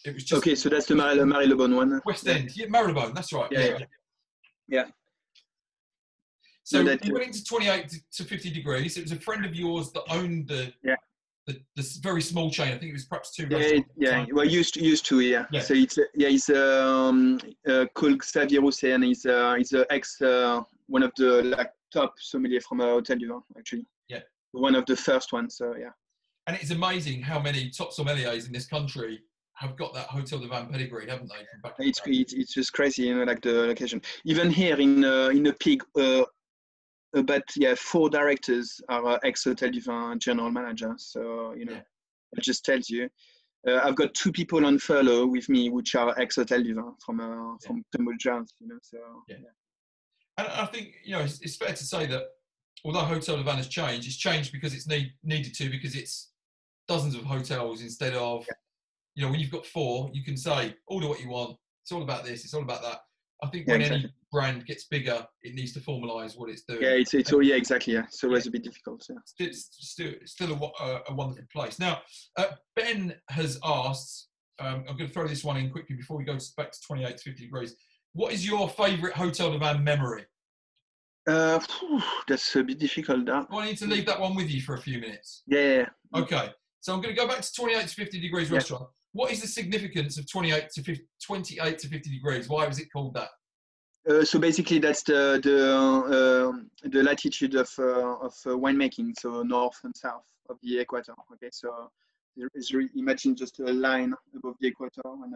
It was just so that's the Marylebone one. West End, Marylebone. That's right. Yeah. So we went into 28 to 50 Degrees. It was a friend of yours that owned the very small chain. I think it was perhaps two restaurants. Well, used to. So he's called Xavier Rousset, and he's ex one of the top sommelier from Hotel du Vin, actually. Yeah. One of the first ones. So And it's amazing how many top sommeliers in this country have got that Hotel du Vin pedigree, haven't they? From back it's just crazy, like the location. Even here in a pig. But 4 directors are ex Hotel du Vin general manager. So It just tells you. I've got 2 people on furlough with me, which are ex-Hotel du Vin from Tumble-Jones, you know. So yeah. And I think, you know, it's fair to say that although Hotel du Vin has changed, it's changed because it's needed to, because it's dozens of hotels instead of, you know, when you've got 4, you can say, order what you want. It's all about this. It's all about that. I think when any brand gets bigger, it needs to formalise what it's doing. Yeah, exactly. Yeah, it's always a bit difficult. Yeah. It's still a wonderful place. Now, Ben has asked, I'm going to throw this one in quickly before we go back to 28 to 50 degrees. What is your favourite Hotel du Vin memory? That's a bit difficult. That. I need to leave that one with you for a few minutes. Yeah. Okay, so I'm going to go back to 28 to 50 degrees restaurant. What is the significance of 28 to 50 degrees? Why was it called that? So basically, that's the latitude of winemaking, so north and south of the equator. Okay, so imagine just a line above the equator and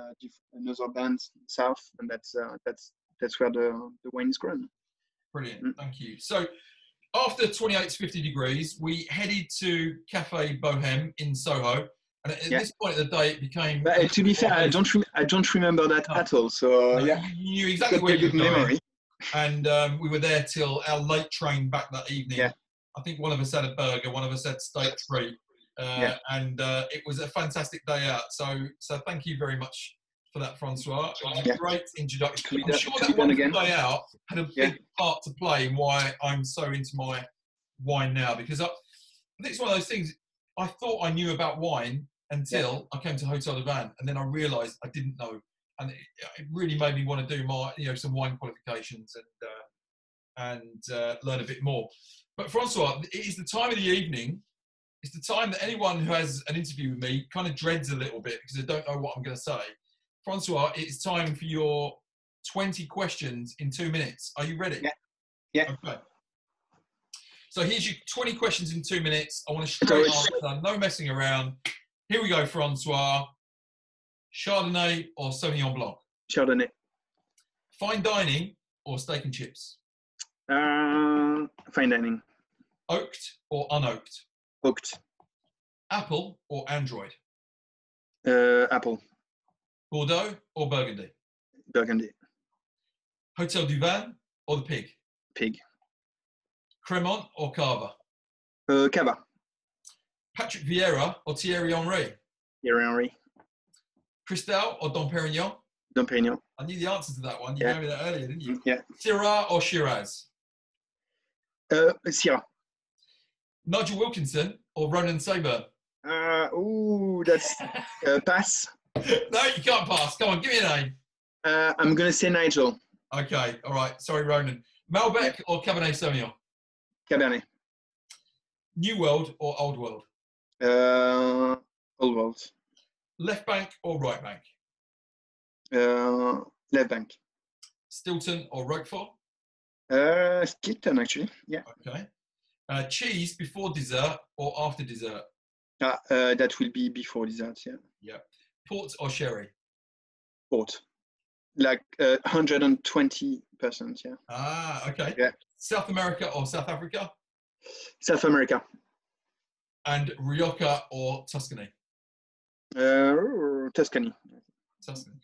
another band south, and that's where the wine is grown. Brilliant, thank you. So after 28 to 50 degrees, we headed to Cafe Bohème in Soho. And at this point of the day, it became. But to be fair, I don't remember that at all. So you knew exactly where you were going. And we were there till our late train back that evening. Yeah. I think one of us had a burger, one of us had steak free, and it was a fantastic day out. So thank you very much for that, Francois. Great introduction. I'm sure that one day out had a big part to play in why I'm so into my wine now, because I think it's one of those things. I thought I knew about wine until I came to Hotel du Vin, and then I realised I didn't know, and it really made me want to do my, some wine qualifications and learn a bit more. But Francois, it is the time of the evening. It's the time that anyone who has an interview with me kind of dreads a little bit because they don't know what I'm going to say. Francois, it's time for your 20 questions in 2 minutes. Are you ready? Yeah. Okay. So here's your 20 questions in 2 minutes. I want a straight answer, no messing around. Here we go, Francois. Chardonnay or Sauvignon Blanc? Chardonnay. Fine dining or steak and chips? Fine dining. Oaked or unoaked? Oaked. Apple or Android? Apple. Bordeaux or Burgundy? Burgundy. Hotel du Vin or the Pig? Pig. Cremant or Cava? Cava. Patrick Vieira or Thierry Henry? Thierry Henry. Cristal or Dom Perignon? Dom Perignon. I knew the answer to that one. You gave me that earlier, didn't you? Yeah. Syrah or Shiraz? Syrah. Nigel Wilkinson or Ronan Sayburn? That's pass. No, you can't pass. Come on, give me a name. I'm going to say Nigel. Okay, all right. Sorry, Ronan. Malbec or Cabernet Sauvignon? Cabernet. New World or Old World? Old World. Left bank or right bank? Left bank. Stilton or Roquefort? Stilton, actually. Yeah. Okay. Cheese before dessert or after dessert? That will be before dessert, yeah. Yeah. Port or sherry? Port. Like 120%, yeah. Ah, okay. Yeah. South America or South Africa? South America. And Rioja or Tuscany? Tuscany. Tuscany.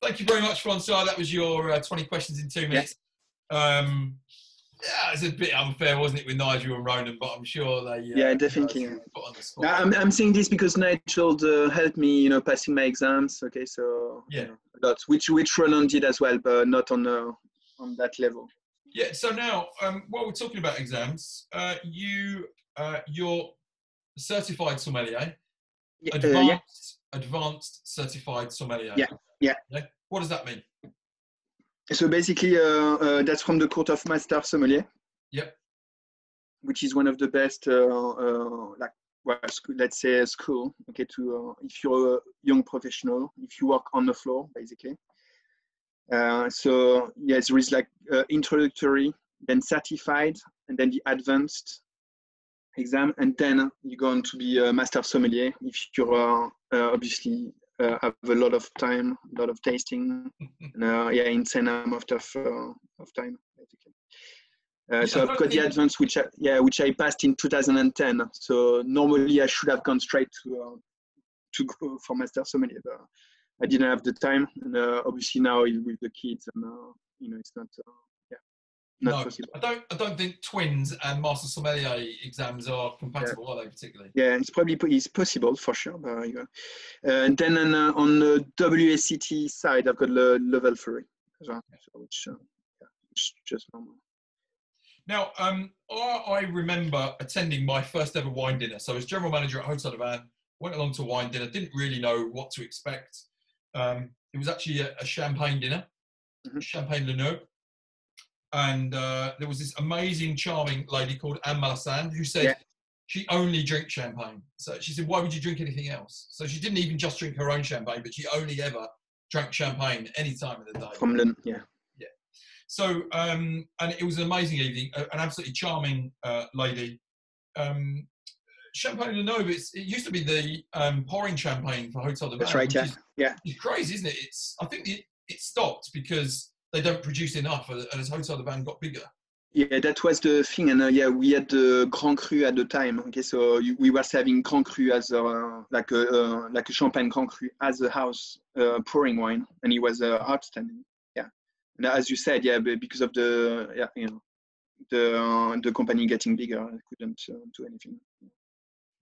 Thank you very much, Francois. That was your 20 questions in 2 minutes. Yeah, it's a bit unfair, wasn't it, with Nigel and Ronan? But I'm sure they. Yeah, definitely. Put on the spot. I'm saying this because Nigel helped me, passing my exams. Okay, so yeah, a lot, which Ronan did as well, but not on that level. Yeah. So now, while we're talking about exams, you're certified sommelier, advanced certified sommelier. Yeah. What does that mean? So basically, that's from the Court of Master Sommelier. Yep. Which is one of the best, let's say, a school. Okay, to if you're a young professional, if you work on the floor, basically. So yes, there is like introductory, then certified, and then the advanced exam, and then you go on to be a master sommelier if you're obviously. Have a lot of time, a lot of tasting, and insane amount of time, basically. So I've got the advance, which I passed in 2010. So normally I should have gone straight to to go for master sommelier, but I didn't have the time, and obviously now with the kids, and it's not not possible. I don't think twins and master sommelier exams are compatible, are they, particularly? Yeah, it's possible for sure, but and then on the WSET side, I've got the level 3, which just normal. Now, I remember attending my first ever wine dinner. So as general manager at Hotel de Van, went along to a wine dinner, didn't really know what to expect. It was actually a champagne dinner, Champagne Le Neu. And there was this amazing, charming lady called Anne Malassan who said she only drinks champagne. So she said, why would you drink anything else? So she didn't even just drink her own champagne, but she only ever drank champagne any time of the day. From London, So, and it was an amazing evening, an absolutely charming lady. Champagne Le Neu, it used to be the pouring champagne for Hotel de Van. That's right, It's crazy, isn't it? I think it stopped because they don't produce enough, and as Hotel de Van got bigger. Yeah, that was the thing, and we had the Grand Cru at the time. Okay, so we were serving Grand Cru as like a champagne Grand Cru as a house pouring wine, and it was outstanding. Yeah, and as you said, because of the the company getting bigger, I couldn't do anything.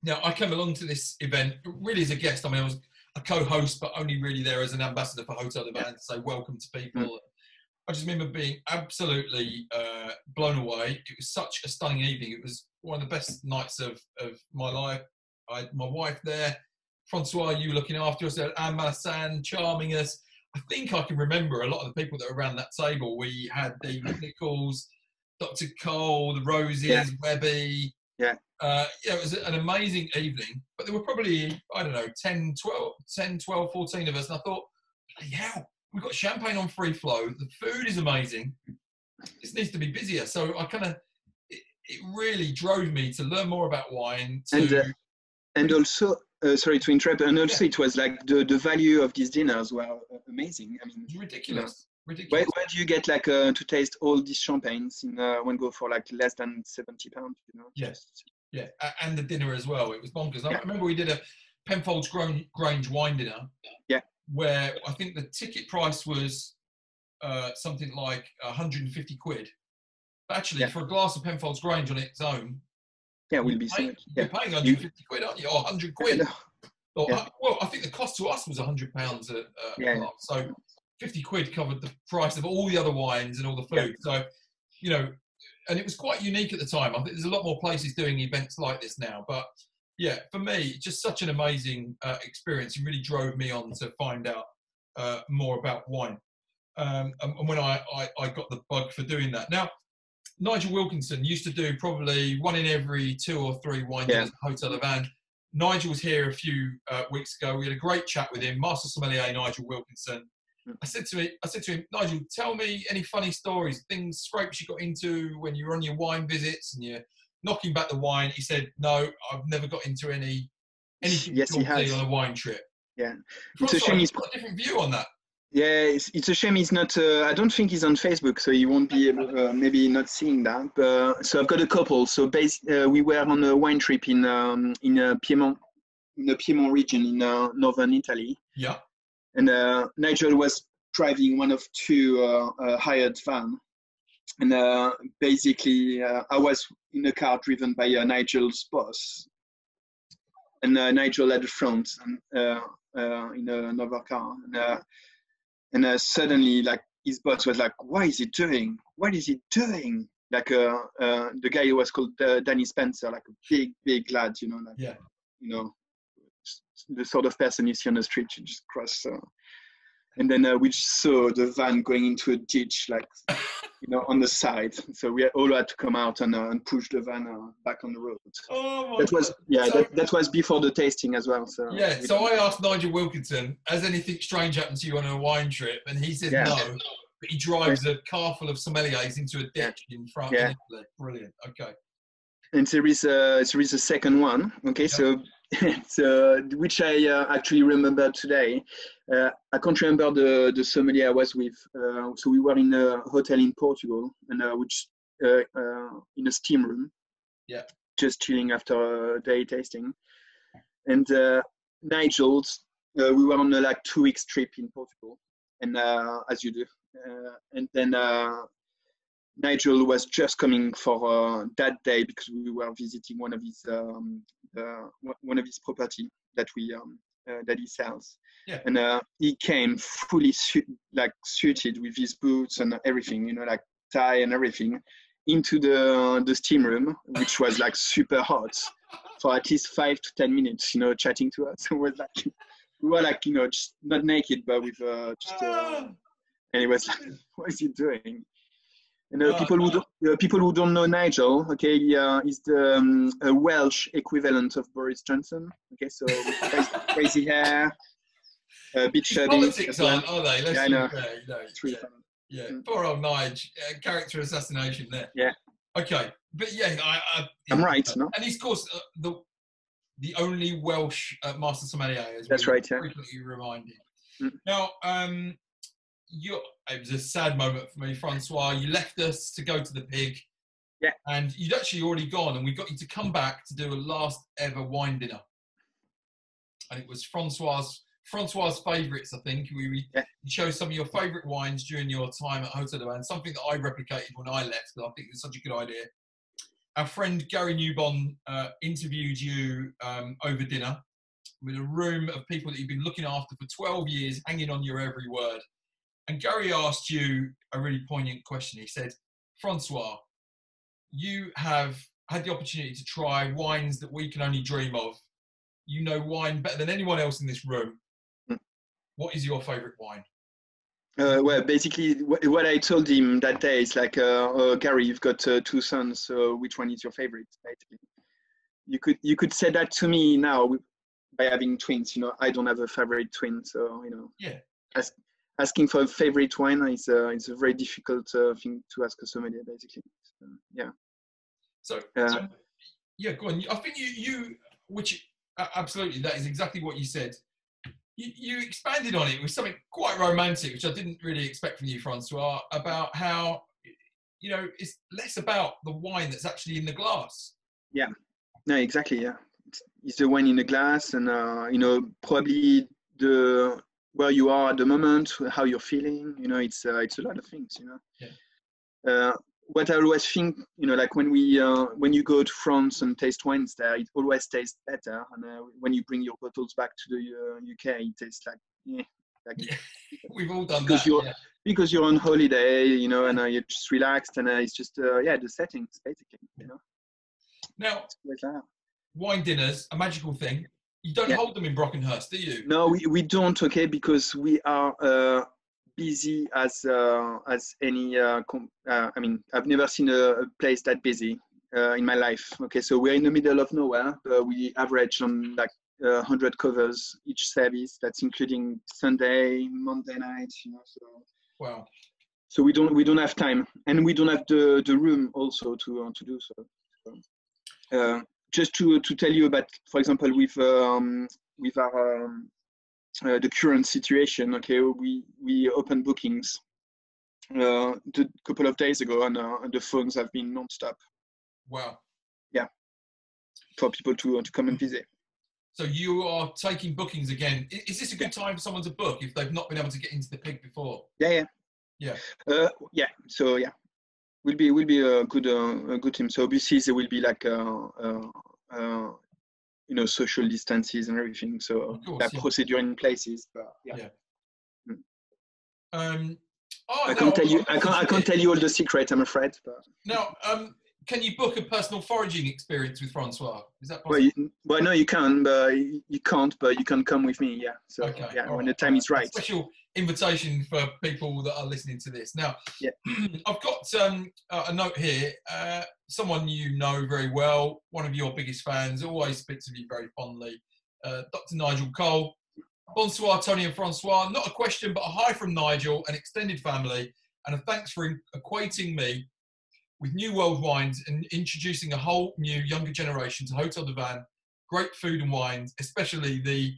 Now, I came along to this event really as a guest. I mean, I was a co-host, but only really there as an ambassador for Hotel de Van to say welcome to people. I just remember being absolutely blown away. It was such a stunning evening. It was one of the best nights of my life. I had my wife there, Francois, you looking after us, Anne Malassan charming us. I think I can remember a lot of the people that were around that table. We had David Nichols, Dr. Cole, the Roses, Webby. It was an amazing evening. But there were probably, I don't know, 10, 12, 14 of us. And I thought, bloody hell, we've got champagne on free flow. The food is amazing. This needs to be busier. So I kind of, it really drove me to learn more about wine. And also, sorry to interrupt, and also it was like the value of these dinners were amazing. I mean, it's ridiculous. Where do you get like to taste all these champagnes in one go for like less than £70? Yes, and the dinner as well. It was bonkers. I remember we did a Penfolds Grange wine dinner. Where I think the ticket price was something like 150 quid. But actually, for a glass of Penfolds Grange on its own, will be so much. You're paying 150 quid, aren't you? Or 100 quid. Well, I think the cost to us was £100 a glass. So 50 quid covered the price of all the other wines and all the food. So, and it was quite unique at the time. I think there's a lot more places doing events like this now. But yeah, for me, just such an amazing experience. It really drove me on to find out more about wine. And when I got the bug for doing that. Now, Nigel Wilkinson used to do probably one in every 2 or 3 wine dinners at Hotel de Van. Nigel was here a few weeks ago. We had a great chat with him, Master Sommelier Nigel Wilkinson. I said to him, Nigel, tell me any funny stories, scrapes you got into when you were on your wine visits and you're knocking back the wine. He said, no, I've never got into anything he has on a wine trip. Yeah. It's a shame he's got a different view on that. Yeah, it's a shame he's not, I don't think he's on Facebook, so he won't be able, maybe not seeing that. But, so I've got a couple. So we were on a wine trip in Piedmont, in the Piedmont region in northern Italy. Yeah. And Nigel was driving one of 2 hired van. And basically, I was in a car driven by Nigel's boss. And Nigel at the front in another car. And suddenly, like, his boss was like, what is he doing? What is he doing? Like, the guy who was called Danny Spencer, like a big lad, the sort of person you see on the street, you just cross. And then we just saw the van going into a ditch, like, on the side. So we all had to come out and push the van back on the road. Oh, that was before the tasting as well. So so I asked Nigel Wilkinson, has anything strange happened to you on a wine trip? And he said no, but he drives a car full of sommeliers into a ditch in France. In Italy. Brilliant. Okay. And there is a second one. Okay, so which I actually remember today. I can't remember the sommelier I was with. So we were in a hotel in Portugal, and which in a steam room. Yeah. Just chilling after a day tasting, and Nigel's. We were on a like 2 weeks trip in Portugal, and as you do, and then Nigel was just coming for that day because we were visiting one of his property that he sells. Yeah. And he came fully suited with his boots and everything, like tie and everything, into the steam room, which was like super hot for at least 5 to 10 minutes, chatting to us. It was like, we were like, just not naked, but with and it was like, what is he doing? And people who don't know Nigel, okay, he's the Welsh equivalent of Boris Johnson. Okay, so crazy hair, a bit chubby. Politics aren't, are they? Let's I know. It's really funny. Yeah, poor old Nige, character assassination there. Yeah. Okay, but yeah, I'm right, no? And he's, of course, the only Welsh master sommelier, as that's we right, yeah. frequently reminded. Now, it was a sad moment for me, Francois. You left us to go to the pig. Yeah. And you'd actually already gone, and we got you to come back to do a last ever wine dinner. And it was Francois' favourites, I think. You chose some of your favourite wines during your time at Hotel de Van, something that I replicated when I left, because I think it's such a good idea. Our friend Gary Newbon interviewed you over dinner with a room of people that you've been looking after for 12 years, hanging on your every word. And Gary asked you a really poignant question. He said, Francois, you have had the opportunity to try wines that we can only dream of. You know wine better than anyone else in this room. What is your favourite wine? Well, basically, what I told him that day is like, Gary, you've got 2 sons, so which one is your favourite? Basically, you could say that to me now by having twins. I don't have a favourite twin, so Yeah. Asking for a favorite wine is a very difficult thing to ask a sommelier, basically. So, yeah. So, yeah, go on. I think you which absolutely, that is exactly what you said. You expanded on it with something quite romantic, which I didn't really expect from you, Francois, about how, it's less about the wine that's actually in the glass. Yeah. No, exactly, yeah. It's the wine in the glass, and, probably where you are at the moment, how you're feeling, it's a lot of things, Yeah. What I always think, like when you go to France and taste wines there, it always tastes better. And when you bring your bottles back to the UK, it tastes like, yeah. We've all done because that. Because you're on holiday, and you're just relaxed, and it's just, the settings, basically, Now, wine dinners, a magical thing. You don't hold them in Brockenhurst, do you? No, we don't, okay, because we are busy as any, I've never seen a place that busy in my life. Okay, so we're in the middle of nowhere. We average on like 100 covers each service. That's including Sunday, Monday night, so. Wow. So we don't have time, and we don't have the room also to do so. Just to tell you about, for example, with our the current situation, okay, we opened bookings a couple of days ago, and the phones have been non-stop. Wow. Yeah, for people to come and visit. So you are taking bookings again. Is this a good time for someone to book if they've not been able to get into the pig before? Yeah. So yeah. Will be a good team. So obviously there will be like social distances and everything. So that procedure in places. But yeah. I can't tell you all the secrets, I'm afraid. But. Now, can you book a personal foraging experience with Francois? Is that possible? Well, no, you can, but you can't. But you can come with me. Yeah. So okay. when the time is right. A special invitation for people that are listening to this. Now, I've got a note here. Someone you know very well, one of your biggest fans, always speaks of you very fondly. Dr. Nigel Cole. Bonsoir, Tony and Francois. Not a question, but a hi from Nigel, an extended family, and a thanks for equating me with new world wines and introducing a whole new younger generation to Hotel de Van. Great food and wines, especially the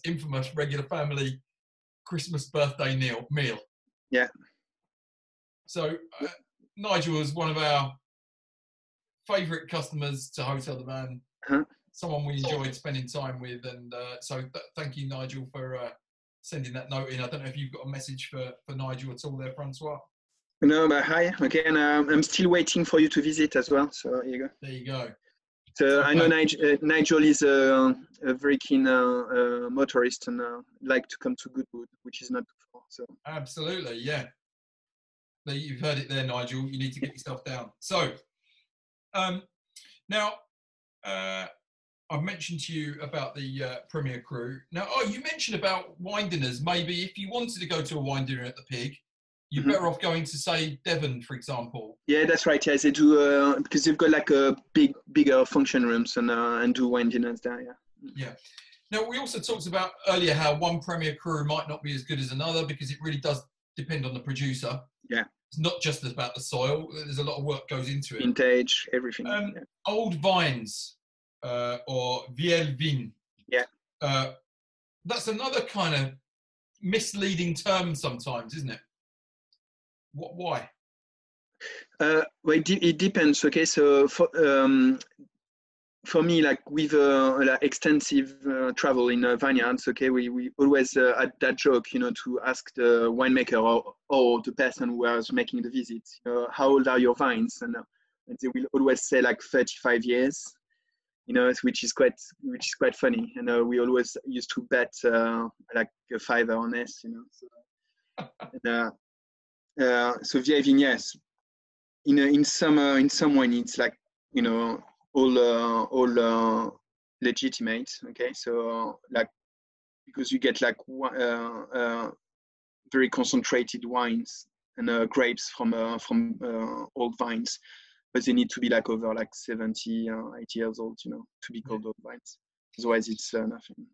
infamous regular family Christmas birthday meal. Yeah. So Nigel was one of our favourite customers to Hotel de Van. someone we enjoyed spending time with. And so thank you, Nigel, for sending that note in. I don't know if you've got a message for Nigel at all there, Francois. No, but hi again. I'm still waiting for you to visit as well. So here you go. There you go. So okay. I know Nigel is a very keen motorist and like to come to Goodwood, which is not too far. So absolutely, yeah. You've heard it there, Nigel. You need to get yourself down. So now I've mentioned to you about the Premier Cru. Now, you mentioned about wine dinners. Maybe if you wanted to go to a wine dinner at the Pig, you're better off going to, say, Devon, for example. Yeah, that's right. Yes, they do because they've got like a bigger function rooms and do wine dinners there. Yeah. Yeah. Now, we also talked about earlier how one Premier Cru might not be as good as another because it really does depend on the producer. Yeah. It's not just about the soil. There's a lot of work goes into it. Vintage, everything. Old vines or vieille vigne. Yeah. That's another kind of misleading term sometimes, isn't it? Why? Well, it depends. Okay, so for me, like with like extensive travel in vineyards, okay, we always had that joke, to ask the winemaker or the person who was making the visit, how old are your vines? And they will always say like 35 years, which is quite funny. And we always used to bet like a $5 on this, So, so vieille vigne, yes. In some wine, it's like all legitimate. Okay, so like because you get like very concentrated wines and grapes from old vines, but they need to be like over like 70, 80 years old, to be called old vines. Otherwise, it's nothing.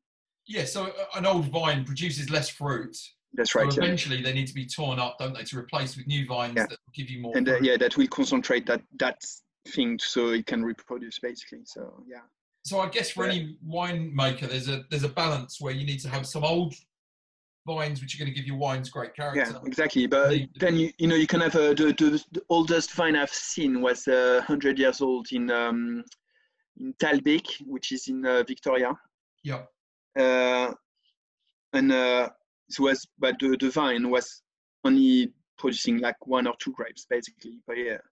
Yeah, so an old vine produces less fruit. That's right. So eventually, they need to be torn up, don't they, to replace with new vines that will give you more. And that will concentrate that thing so it can reproduce basically. So yeah. So I guess for any winemaker, there's a balance where you need to have some old vines which are going to give your wines great character. Yeah, exactly. But then you can have the oldest vine I've seen was 100 years old in Talbeek, which is in Victoria. Yeah. But the vine was only producing like 1 or 2 grapes basically per year.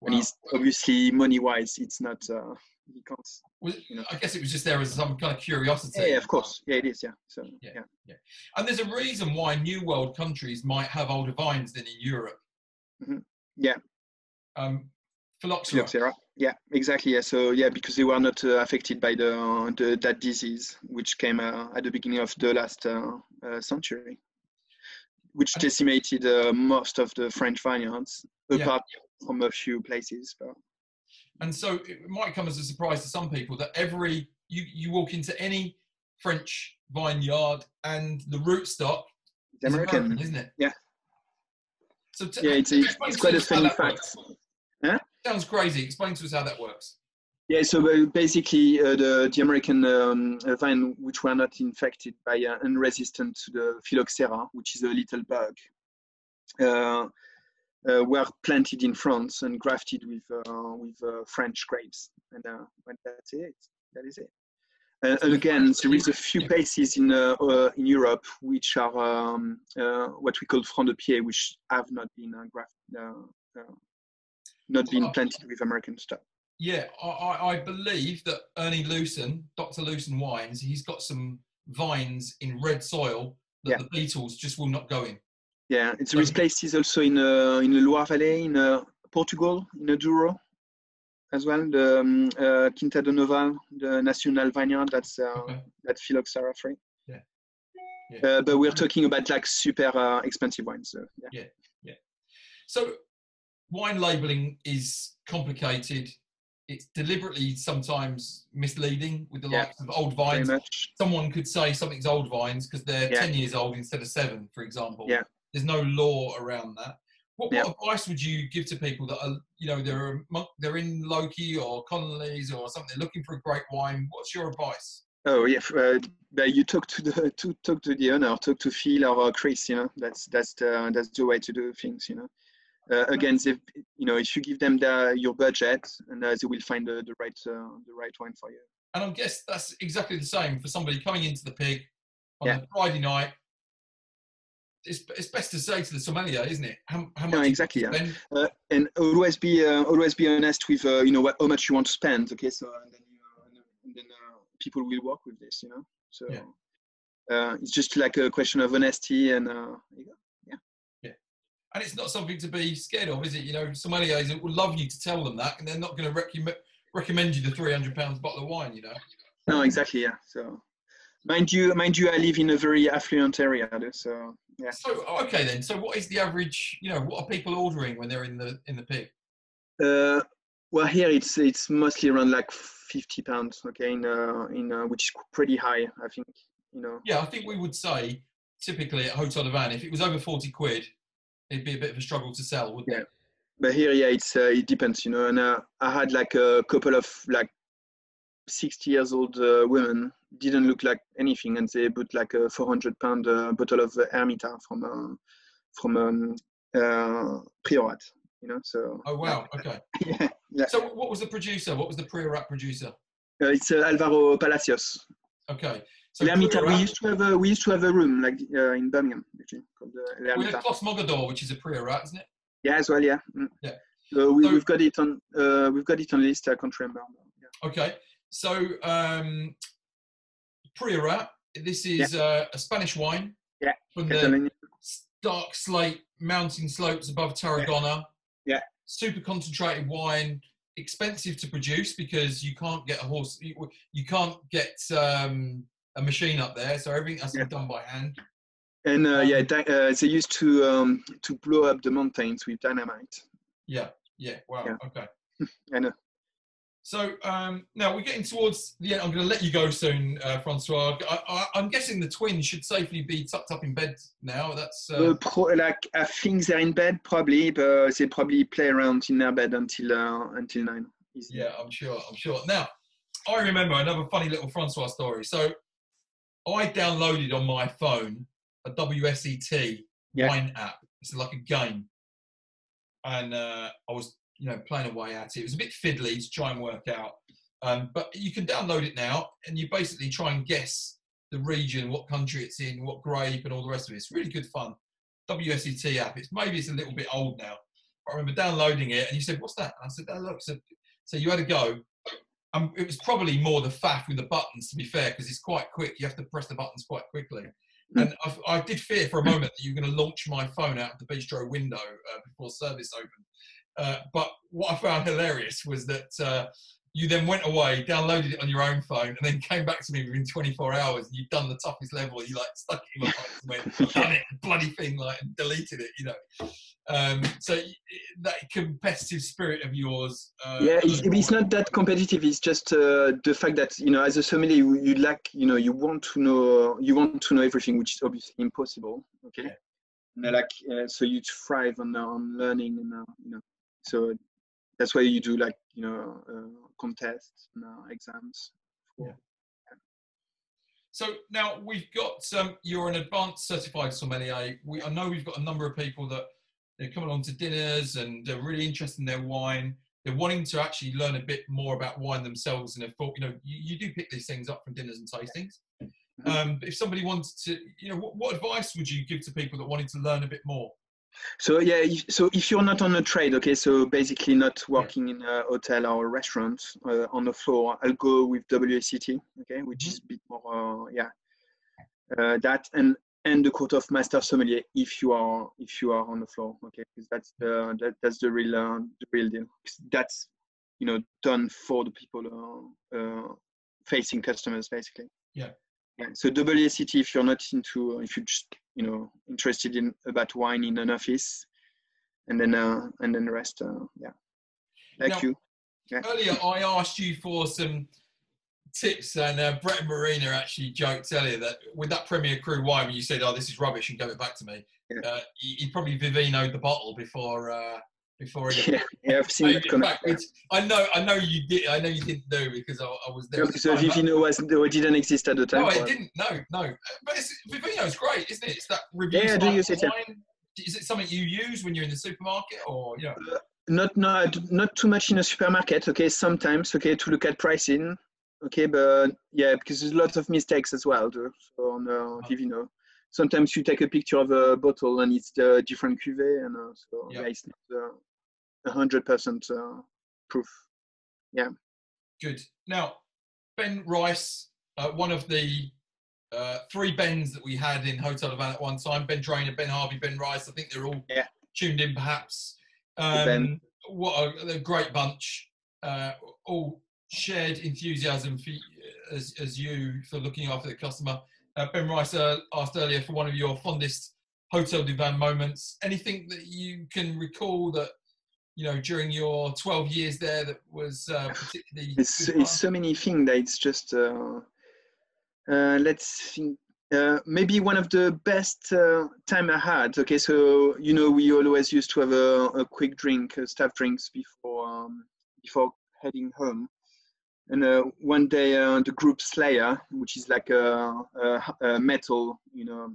Wow. And it's obviously money-wise, it's not. You can't. Well, I guess it was just there as some kind of curiosity. Yeah, of course. Yeah, it is. Yeah. So yeah. And there's a reason why New World countries might have older vines than in Europe. Mm-hmm. Yeah. Phylloxera. Yeah, exactly. Yeah. So because they were not affected by that disease, which came at the beginning of the last century, which decimated most of the French vineyards, apart from a few places. But. And so it might come as a surprise to some people that you walk into any French vineyard and the rootstock is American, isn't it? Yeah. So it's quite a funny fact. Huh? Sounds crazy. Explain to us how that works. Yeah, so basically the American vine, which were not infected by and resistant to the phylloxera, which is a little bug, were planted in France and grafted with French grapes, and that's it. That is it. And again, there is a few places in Europe which are what we call front de pied, which have not been planted with American stuff. Yeah, I believe that Ernie Lewson, Dr. Lewson Wines, he's got some vines in red soil that the beetles just will not go in. Yeah, there is places also in the Loire Valley, in Portugal, in the Douro, as well. The Quinta de Noval, the National Vineyard, that's phylloxera free. Yeah. But we're talking about like super expensive wines. So, yeah. So wine labeling is complicated. It's deliberately sometimes misleading with the likes of old vines. Someone could say something's old vines because they're 10 years old instead of 7, for example. Yeah. There's no law around that. What advice would you give to people that are, they're in Loki or Connolly's or something, looking for a great wine? What's your advice? Oh yeah, you talk to the owner, talk to Phil or Chris. That's the way to do things. Again, if you give them your budget, and they will find the right wine for you. And I guess that's exactly the same for somebody coming into the pig on Yeah. a Friday night. It's best to say to the sommelier, isn't it? How much No, exactly. Yeah. And always be honest with how much you want to spend. Okay, so and then people will work with this. So it's just like a question of honesty and yeah. And it's not something to be scared of, is it? Sommeliers would love you to tell them that, and they're not going to recommend you the £300 bottle of wine. No, exactly. Yeah. So. Mind you, I live in a very affluent area, so yeah. So okay then. So what is the average? What are people ordering when they're in the pig? Well, here it's mostly around like £50. Okay, in which is pretty high, I think. Yeah, I think we would say typically at Hotel de Van, if it was over 40 quid, it'd be a bit of a struggle to sell, wouldn't it? But here, it depends, And I had like a couple of like 60 years old women, didn't look like anything, and they bought like a £400 bottle of Hermita from Priorat, So. Oh wow! Okay. Yeah. So what was the producer? What was the Priorat producer? It's Alvaro Palacios. Okay. So L'Hermita, we used to have a room like in Birmingham, actually, called we L'Hermita. have Clos Mogador, which is a Priorat, isn't it? Yeah, as well. Yeah. Yeah. So we've got it on list. I can't remember. Yeah. Okay. So Priorat, this is a Spanish wine. Yeah. From the dark slate mountain slopes above Tarragona. Yeah. Super concentrated wine, expensive to produce because you can't get a horse, you can't get a machine up there, so everything has to be done by hand. And they used to blow up the mountains with dynamite. Yeah. Wow. Yeah. Okay. I know. So now we're getting towards the end. I'm going to let you go soon, Francois. I'm guessing the twins should safely be tucked up in bed now. That's I think they're in bed probably, but they probably play around in their bed until 9. Easy. Yeah, I'm sure. Now, I remember another funny little Francois story. So I downloaded on my phone a WSET wine app. It's like a game, and I was playing away at it. It was a bit fiddly to try and work out. But you can download it now, and you basically try and guess the region, what country it's in, what grape, and all the rest of it. It's really good fun. WSET app. Maybe it's a little bit old now. I remember downloading it, and you said, "What's that?" And I said, "Oh, look." So you had a go. It was probably more the faff with the buttons, to be fair, because it's quite quick. You have to press the buttons quite quickly. And I did fear for a moment that you were going to launch my phone out of the bistro window before service opened. But what I found hilarious was that you then went away, downloaded it on your own phone, and then came back to me within 24 hours. And you'd done the toughest level. You stuck it in my phone and went, "Done it, bloody thing!" And deleted it. So that competitive spirit of yours. It's not that competitive. It's just the fact that as a sommelier, you want to know everything, which is obviously impossible. Okay. Yeah. And so you thrive on learning, and so that's why you do contests and exams. Yeah. So now we've got you're an advanced certified sommelier. I know we've got a number of people that they're coming on to dinners and they're really interested in their wine. They're wanting to actually learn a bit more about wine themselves, and they've thought, you do pick these things up from dinners and tastings. But if somebody wanted to, what advice would you give to people that wanted to learn a bit more? So if you're not on a trade, okay, so basically not working in a hotel or a restaurant on the floor, I'll go with WSET, okay, which is a bit more, that and the court of master sommelier if you are on the floor, okay, because that's the real deal. That's done for the people facing customers basically. Yeah. So WSET if you're not if you're just interested in about wine in an office, and then the rest, you. Yeah. Earlier I asked you for some tips, and Brett and Marina actually joked earlier that with that Premier Cru wine, when you said, "Oh, this is rubbish," and gave it back to me, he probably Vivino'd the bottle before he. Yeah, I've seen that comment. I know you did. I know you didn't do because I was there. So Vivino didn't exist at the time. No, it didn't. No. But Vivino's great, isn't it? It's that review. Yeah, I do use it. Yeah. Is it something you use when you're in the supermarket, or Not too much in a supermarket. Okay, sometimes. Okay, to look at pricing. okay, but yeah, because there's lots of mistakes as well. So on Vivino, sometimes you take a picture of a bottle and it's a different cuvée, and so yeah, it's not 100% proof. Yeah. Good. Now, Ben Rice, one of the 3 Bens that we had in Hotel Havana at one time, Ben Drainer, Ben Harvey, Ben Rice. I think they're all tuned in, perhaps. What a great bunch. All shared enthusiasm for, as you for looking after the customer. Ben Rice asked earlier for one of your fondest Hotel du Vin moments. Anything that you can recall that, you know, during your 12 years there that was particularly... It's so many things that it's just... let's think. Maybe one of the best time I had. Okay, so you know we always used to have a quick drink, staff drinks before heading home. And one day the group Slayer, which is like a metal, you know,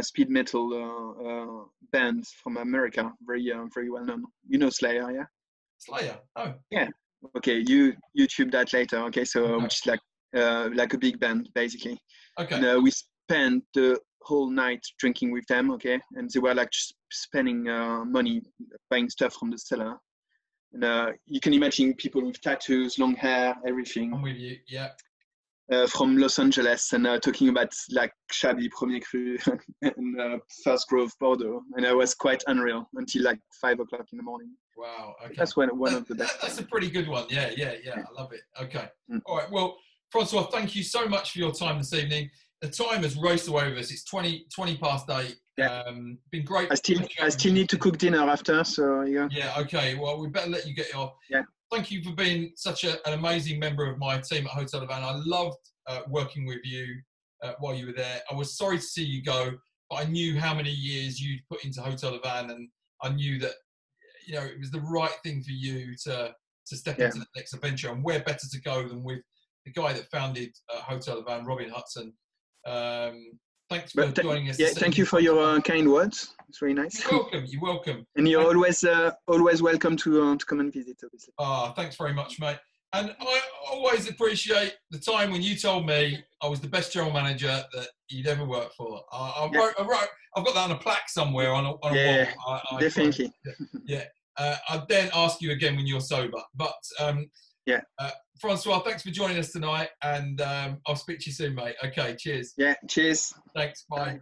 speed metal band from America, very well known. You know Slayer, yeah? Slayer. Oh. Yeah. Okay, you YouTube that later. Okay, so which is like a big band basically. Okay. And we spent the whole night drinking with them. Okay, and they were like just spending money buying stuff from the cellar. And you can imagine people with tattoos, long hair, everything. I'm with you. Yeah. From Los Angeles and talking about like Chablis, Premier Cru, and First Grove, Bordeaux, and I was quite unreal until like 5 o'clock in the morning. Wow. Okay. That's one of the best. That's a pretty good one. Yeah. I love it. Okay. All right. Well, Francois, thank you so much for your time this evening. The time has raced away with us. It's 20 past 8. Yeah. Been great. I still need to cook dinner after, so yeah. Yeah. Okay. Well, we better let you get your. Yeah. Thank you for being such an amazing member of my team at Hotel Havana. I loved working with you while you were there. I was sorry to see you go, but I knew how many years you'd put into Hotel Havana, and I knew that, you know, it was the right thing for you to step into the next adventure. And where better to go than with the guy that founded Hotel Havana, Robin Hudson. Thanks for joining us. Yeah, thank you for your kind words. It's very nice. You're welcome. You're welcome. And you're always welcome to come and visit, obviously. Thanks very much, mate. And I always appreciate the time when you told me I was the best general manager that you'd ever worked for. I've got that on a plaque somewhere on a wall. Definitely. I'd then ask you again when you're sober. But Francois, thanks for joining us tonight, and I'll speak to you soon, mate. Okay, cheers. Yeah, cheers. Thanks, bye.